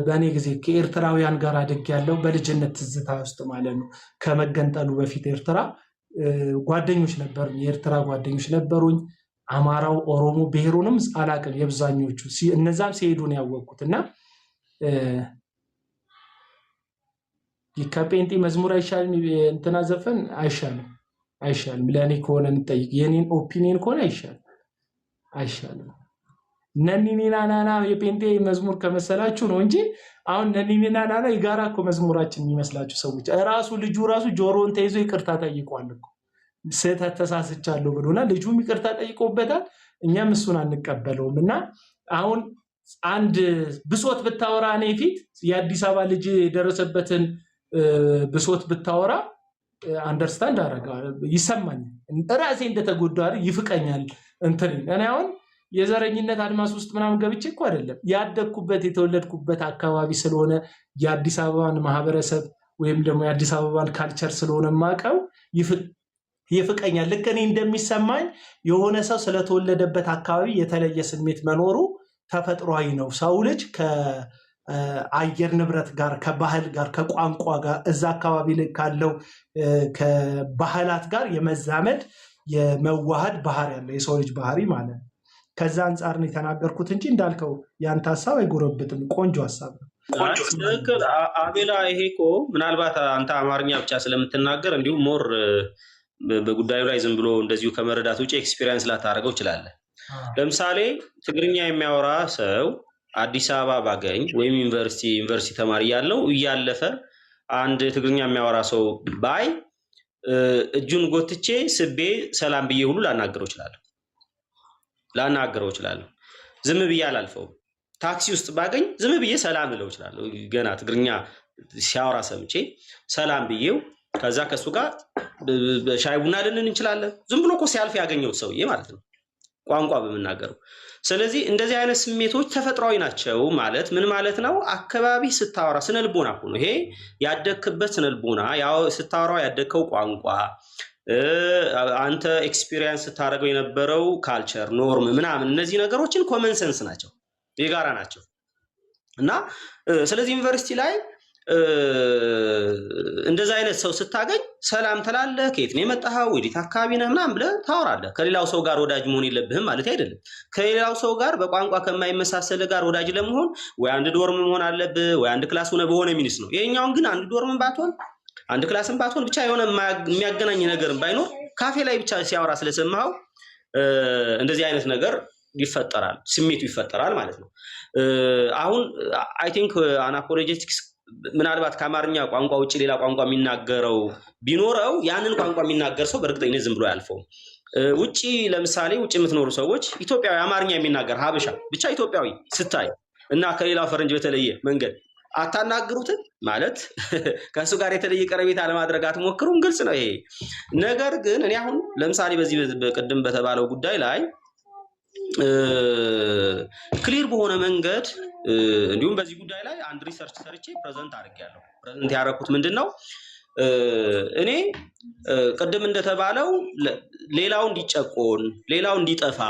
D: በእኔ ጊዜ ከኤርትራውያን ጋር አድጌያለሁ። በልጅነት ትዝታ ውስጥ ማለት ነው። ከመገንጠሉ በፊት ኤርትራ ጓደኞች ነበሩኝ፣ የኤርትራ ጓደኞች ነበሩኝ። አማራው፣ ኦሮሞ ብሔሩንም አላቅም የብዛኞቹ እነዛም ሲሄዱ ነው ያወቅኩት። እና ከጴንጤ መዝሙር አይሻልም? እንትና ዘፈን አይሻልም። ለእኔ ከሆነ የምጠይቅ የኔን ኦፒኒየን ከሆነ አይሻልም። ነኒኒናናና የጴንጤ መዝሙር ከመሰላችሁ ነው እንጂ አሁን ነኒኒናናና የጋራ እኮ መዝሙራችን የሚመስላችሁ ሰዎች ልጁ ራሱ ጆሮን ተይዞ ይቅርታ ጠይቋል እኮ ስህተት ተሳስቻለሁ ብሎና ልጁም ይቅርታ ጠይቆበታል። እኛም እሱን አንቀበለውም። እና አሁን አንድ ብሶት ብታወራ እኔ ፊት የአዲስ አበባ ልጅ የደረሰበትን ብሶት ብታወራ አንደርስታንድ አደርጋለሁ፣ ይሰማኛል። ራሴ እንደተጎዳ ይፍቀኛል። እኔ አሁን የዘረኝነት አድማስ ውስጥ ምናምን ገብቼ እኮ አይደለም ያደግኩበት የተወለድኩበት አካባቢ ስለሆነ የአዲስ አበባን ማህበረሰብ ወይም ደግሞ የአዲስ አበባን ካልቸር ስለሆነ ማቀው ይፍቀኛል። ልክ እኔ እንደሚሰማኝ የሆነ ሰው ስለተወለደበት አካባቢ የተለየ ስሜት መኖሩ ተፈጥሯዊ ነው። ሰው ልጅ ከአየር ንብረት ጋር፣ ከባህል ጋር፣ ከቋንቋ ጋር እዛ አካባቢ ላይ ካለው ከባህላት ጋር የመዛመድ የመዋሃድ ባህሪ ያለው የሰው ልጅ ባህሪ ማለት ነው። ከዛ አንጻር ነው የተናገርኩት እንጂ እንዳልከው ያንተ ሀሳብ አይጎረብጥም። ቆንጆ ሀሳብ ነው።
G: ትክክል አቤላ። ይሄ እኮ ምናልባት አንተ አማርኛ ብቻ ስለምትናገር እንዲሁም ሞር በጉዳዩ ላይ ዝም ብሎ እንደዚሁ ከመረዳት ውጭ ኤክስፒሪየንስ ላታደርገው ይችላል። ለምሳሌ ትግርኛ የሚያወራ ሰው አዲስ አበባ ባገኝ ወይም ዩኒቨርሲቲ ተማሪ ያለው እያለፈ አንድ ትግርኛ የሚያወራ ሰው ባይ እጁን ጎትቼ ስቤ ሰላም ብዬ ሁሉ ላናገረው ይችላለሁ። ዝም ብዬ አላልፈውም። ታክሲ ውስጥ ባገኝ ዝም ብዬ ሰላም ብለው ይችላለሁ። ገና ትግርኛ ሲያወራ ሰምቼ ሰላም ብዬው ከዛ ከሱ ጋር ሻይ ቡና ልንን እንችላለን። ዝም ብሎ እኮ ሲያልፍ ያገኘው ሰውዬ ማለት ነው ቋንቋ በመናገሩ። ስለዚህ እንደዚህ አይነት ስሜቶች ተፈጥሯዊ ናቸው ማለት ምን ማለት ነው? አካባቢ ስታወራ ስነልቦና እኮ ነው ይሄ ያደግክበት ስነልቦና፣ ያው ስታወራው ያደግከው ቋንቋ፣ አንተ ኤክስፒሪየንስ ስታደርገው የነበረው ካልቸር ኖርም ምናምን እነዚህ ነገሮችን ኮመን ሰንስ ናቸው፣ የጋራ ናቸው። እና ስለዚህ ዩኒቨርሲቲ ላይ እንደዛ አይነት ሰው ስታገኝ ሰላም ትላለህ። ከየት ነው የመጣኸው? ወዴት አካባቢ ነህ? ምናምን ብለህ ታወራለህ። ከሌላው ሰው ጋር ወዳጅ መሆን የለብህም ማለት አይደለም። ከሌላው ሰው ጋር በቋንቋ ከማይመሳሰል ጋር ወዳጅ ለመሆን ወይ አንድ ዶርም መሆን አለብህ ወይ አንድ ክላስ ሆነ በሆነ ሚኒስ ነው። ይሄኛውን ግን አንድ ዶርም ባትሆን አንድ ክላስም ባትሆን ብቻ የሆነ የሚያገናኝ ነገርም ባይኖር ካፌ ላይ ብቻ ሲያወራ ስለሰማኸው እንደዚህ አይነት ነገር ይፈጠራል፣ ስሜቱ ይፈጠራል ማለት ነው። አሁን አይ ቲንክ አናፖሎጀቲክስ ምናልባት ከአማርኛ ቋንቋ ውጭ ሌላ ቋንቋ የሚናገረው ቢኖረው ያንን ቋንቋ የሚናገር ሰው በእርግጠኝነት ዝም ብሎ ያልፈው። ውጪ ለምሳሌ ውጪ የምትኖሩ ሰዎች ኢትዮጵያዊ አማርኛ የሚናገር ሀበሻ ብቻ ኢትዮጵያዊ ስታይ እና ከሌላው ፈረንጅ በተለየ መንገድ አታናግሩትም ማለት ከእሱ ጋር የተለየ ቀረቤታ ለማድረግ አትሞክሩም። ግልጽ ነው ይሄ ነገር። ግን እኔ አሁን ለምሳሌ በዚህ ቅድም በተባለው ጉዳይ ላይ ክሊር በሆነ መንገድ እንዲሁም በዚህ ጉዳይ ላይ አንድ ሪሰርች ሰርቼ ፕሬዘንት አድርጌያለሁ። ፕሬዘንት ያደረኩት ምንድነው እኔ ቅድም እንደተባለው ሌላው እንዲጨቆን ሌላው እንዲጠፋ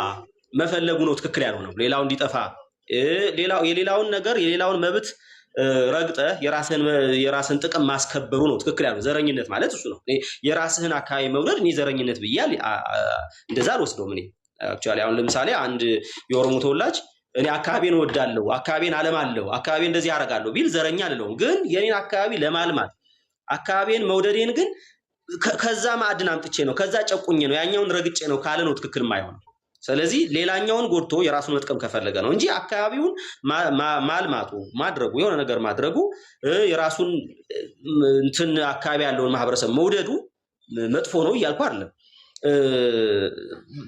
G: መፈለጉ ነው ትክክል ያልሆነው። ሌላው እንዲጠፋ የሌላውን ነገር የሌላውን መብት ረግጠህ የራስን ጥቅም ማስከበሩ ነው ትክክል ያልሆነው። ዘረኝነት ማለት እሱ ነው። የራስህን አካባቢ መውደድ እኔ ዘረኝነት ብያል እንደዛ አልወስደውም። እኔ አክቹአሊ አሁን ለምሳሌ አንድ የኦሮሞ ተወላጅ እኔ አካባቢን እወዳለሁ፣ አካባቢን አለማለሁ፣ አካባቢ እንደዚህ አደርጋለሁ ቢል ዘረኛ አይደለሁም። ግን የኔን አካባቢ ለማልማት አካባቢን መውደዴን ግን ከዛ ማዕድን አምጥቼ ነው ከዛ ጨቁኜ ነው ያኛውን ረግጬ ነው ካለ ነው ትክክል የማይሆነው። ስለዚህ ሌላኛውን ጎድቶ የራሱን መጥቀም ከፈለገ ነው እንጂ አካባቢውን ማልማቱ ማድረጉ የሆነ ነገር ማድረጉ የራሱን እንትን አካባቢ ያለውን ማህበረሰብ መውደዱ መጥፎ ነው እያልኩ አይደለም።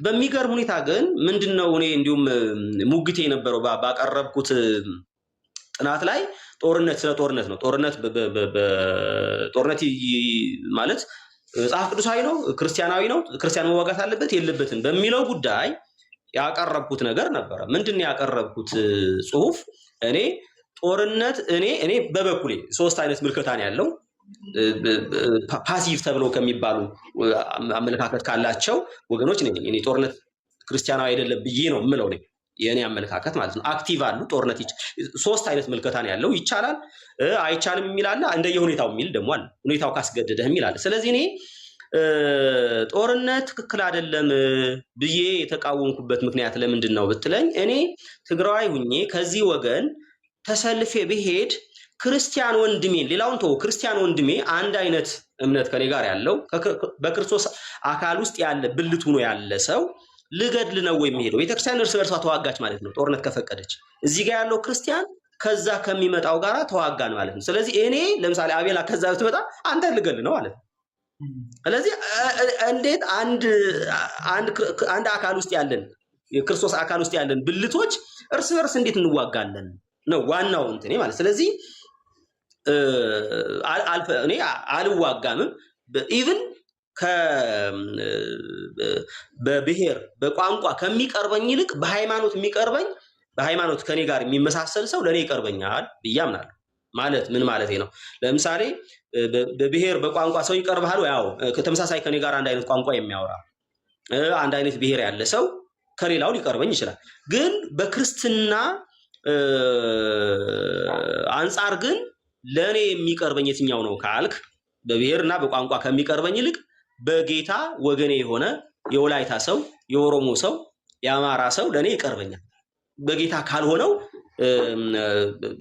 G: በሚገርም ሁኔታ ግን ምንድነው እኔ እንዲሁም ሙግቴ የነበረው ባቀረብኩት ጥናት ላይ ጦርነት ስለ ጦርነት ነው። ጦርነት ማለት መጽሐፍ ቅዱሳዊ ነው፣ ክርስቲያናዊ ነው፣ ክርስቲያን መዋጋት አለበት የለበትም በሚለው ጉዳይ ያቀረብኩት ነገር ነበረ። ምንድነው ያቀረብኩት ጽሁፍ? እኔ ጦርነት እኔ በበኩሌ ሶስት አይነት ምልከታ ነው ያለው። ፓሲቭ ተብለው ከሚባሉ አመለካከት ካላቸው ወገኖች ነኝ እኔ። ጦርነት ክርስቲያናዊ አይደለም ብዬ ነው የምለው ነኝ የኔ አመለካከት ማለት ነው። አክቲቭ አሉ ጦርነት ሶስት አይነት ምልከታ ነው ያለው። ይቻላል አይቻልም የሚል አለ፣ እንደየሁኔታው የሚል ደግሞ አለ፣ ሁኔታው ካስገደደህ የሚል አለ። ስለዚህ እኔ ጦርነት ትክክል አይደለም ብዬ የተቃወምኩበት ምክንያት ለምንድን ነው ብትለኝ፣ እኔ ትግራዋይ ሁኜ ከዚህ ወገን ተሰልፌ ብሄድ ክርስቲያን ወንድሜን ሌላውን ተው ክርስቲያን ወንድሜ አንድ አይነት እምነት ከኔ ጋር ያለው በክርስቶስ አካል ውስጥ ያለ ብልቱ ነው ያለ ሰው ልገድል ነው ወይ የሚሄደው? ቤተክርስቲያን እርስ በርሷ ተዋጋች ማለት ነው ጦርነት ከፈቀደች። እዚህ ጋር ያለው ክርስቲያን ከዛ ከሚመጣው ጋር ተዋጋን ማለት ነው። ስለዚህ እኔ ለምሳሌ አቤላ ከዛ ብትመጣ አንተ ልገድል ነው ማለት ነው። ስለዚህ እንዴት አንድ አካል ውስጥ ያለን የክርስቶስ አካል ውስጥ ያለን ብልቶች እርስ በርስ እንዴት እንዋጋለን ነው ዋናው እንትኔ ማለት። ስለዚህ እኔ አልዋጋምም። ኢቭን በብሔር በቋንቋ ከሚቀርበኝ ይልቅ በሃይማኖት የሚቀርበኝ በሃይማኖት ከኔ ጋር የሚመሳሰል ሰው ለኔ ይቀርበኛል ብዬ አምናለሁ። ማለት ምን ማለት ነው? ለምሳሌ በብሔር በቋንቋ ሰው ይቀርባል። ያው ከተመሳሳይ ከኔ ጋር አንድ አይነት ቋንቋ የሚያወራ አንድ አይነት ብሔር ያለ ሰው ከሌላው ሊቀርበኝ ይችላል። ግን በክርስትና አንጻር ግን ለኔ የሚቀርበኝ የትኛው ነው ካልክ በብሔርና በቋንቋ ከሚቀርበኝ ይልቅ በጌታ ወገኔ የሆነ የወላይታ ሰው፣ የኦሮሞ ሰው፣ የአማራ ሰው ለኔ ይቀርበኛል። በጌታ ካልሆነው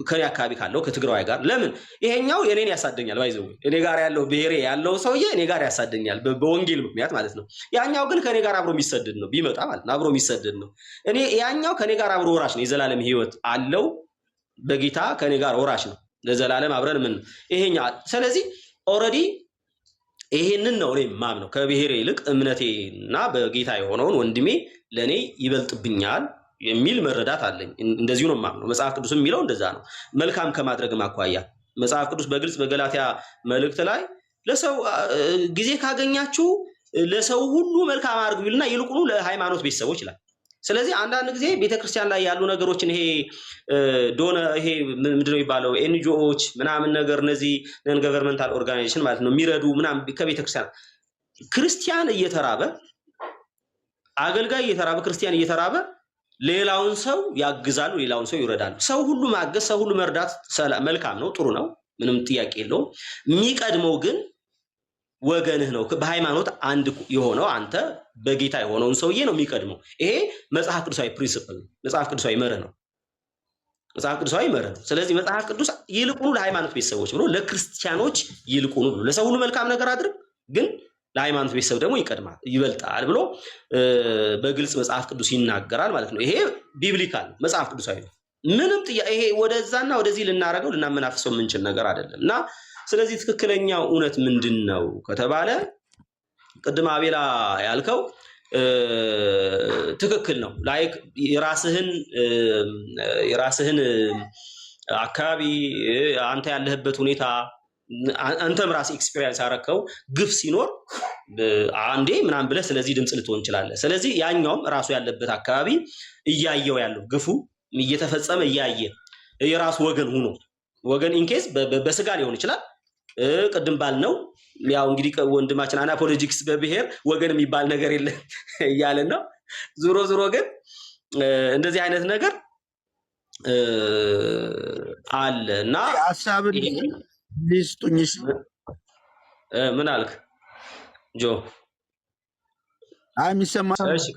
G: ከኔ አካባቢ ካለው ከትግራዋይ ጋር ለምን ይሄኛው የኔን ያሳደኛል ባይዘው እኔ ጋር ያለው ብሔሬ ያለው ሰውዬ እኔ ጋር ያሳደኛል በወንጌል ምክንያት ማለት ነው። ያኛው ግን ከኔ ጋር አብሮ የሚሰደድ ነው ቢመጣ ማለት ነው አብሮ የሚሰደድ ነው። እኔ ያኛው ከኔ ጋር አብሮ ወራሽ ነው፣ የዘላለም ሕይወት አለው በጌታ ከኔ ጋር ወራሽ ነው ለዘላለም አብረን ምን ይሄኛው። ስለዚህ ኦሬዲ ይሄንን ነው እኔ ማምነው ከብሔሬ ይልቅ እምነቴና በጌታ የሆነውን ወንድሜ ለኔ ይበልጥብኛል የሚል መረዳት አለኝ። እንደዚሁ ነው ማምነው። መጽሐፍ ቅዱስም የሚለው እንደዛ ነው። መልካም ከማድረግ ማኳያ መጽሐፍ ቅዱስ በግልጽ በገላትያ መልእክት ላይ ለሰው ጊዜ ካገኛችሁ ለሰው ሁሉ መልካም አድርጉ ይልና ይልቁኑ ለሃይማኖት ቤተሰቦች ይላል። ስለዚህ አንዳንድ ጊዜ ቤተክርስቲያን ላይ ያሉ ነገሮችን ይሄ ይሄ ምንድነው የሚባለው ኤንጂኦዎች ምናምን ነገር እነዚህ ነን ገቨርንመንታል ኦርጋናይዜሽን ማለት ነው የሚረዱ ምናምን ከቤተክርስቲያን ክርስቲያን እየተራበ አገልጋይ እየተራበ ክርስቲያን እየተራበ ሌላውን ሰው ያግዛሉ፣ ሌላውን ሰው ይረዳሉ። ሰው ሁሉ ማገዝ፣ ሰው ሁሉ መርዳት መልካም ነው፣ ጥሩ ነው፣ ምንም ጥያቄ የለውም። የሚቀድመው ግን ወገንህ ነው። በሃይማኖት አንድ የሆነው አንተ በጌታ የሆነውን ሰውዬ ነው የሚቀድመው። ይሄ መጽሐፍ ቅዱሳዊ ፕሪንሲፕል ነው፣ መጽሐፍ ቅዱሳዊ መርህ ነው፣ መጽሐፍ ቅዱሳዊ መርህ ነው። ስለዚህ መጽሐፍ ቅዱስ ይልቁኑ ለሃይማኖት ቤተሰቦች ብሎ ለክርስቲያኖች ይልቁኑ ብሎ ለሰው ሁሉ መልካም ነገር አድርግ ግን ለሃይማኖት ቤተሰብ ደግሞ ይቀድማል ይበልጣል ብሎ በግልጽ መጽሐፍ ቅዱስ ይናገራል ማለት ነው። ይሄ ቢብሊካል መጽሐፍ ቅዱሳዊ ነው። ምንም ይሄ ወደዛና ወደዚህ ልናረገው ልናመናፍሰው የምንችል ነገር አይደለም። እና ስለዚህ ትክክለኛው እውነት ምንድነው ከተባለ ቅድም አቤላ ያልከው ትክክል ነው። ላይክ የራስህን አካባቢ አንተ ያለህበት ሁኔታ አንተም ራስህ ኤክስፒሪየንስ ያረከው ግፍ ሲኖር አንዴ ምናምን ብለህ ስለዚህ ድምጽ ልትሆን ይችላል። ስለዚህ ያኛውም ራሱ ያለበት አካባቢ እያየው ያለው ግፉ እየተፈጸመ እያየ የራሱ ወገን ሆኖ ወገን ኢንኬስ በስጋ ሊሆን ይችላል። ቅድም ባልነው ያው እንግዲህ ወንድማችን አናፖሎጂክስ በብሔር ወገን የሚባል ነገር የለም እያለን ነው። ዙሮ ግን እንደዚህ አይነት ነገር አለና
H: ሐሳብን ሊስጡኝሽ
G: ምን አልክ ጆ?
H: አይ የሚሰማ
G: እሺ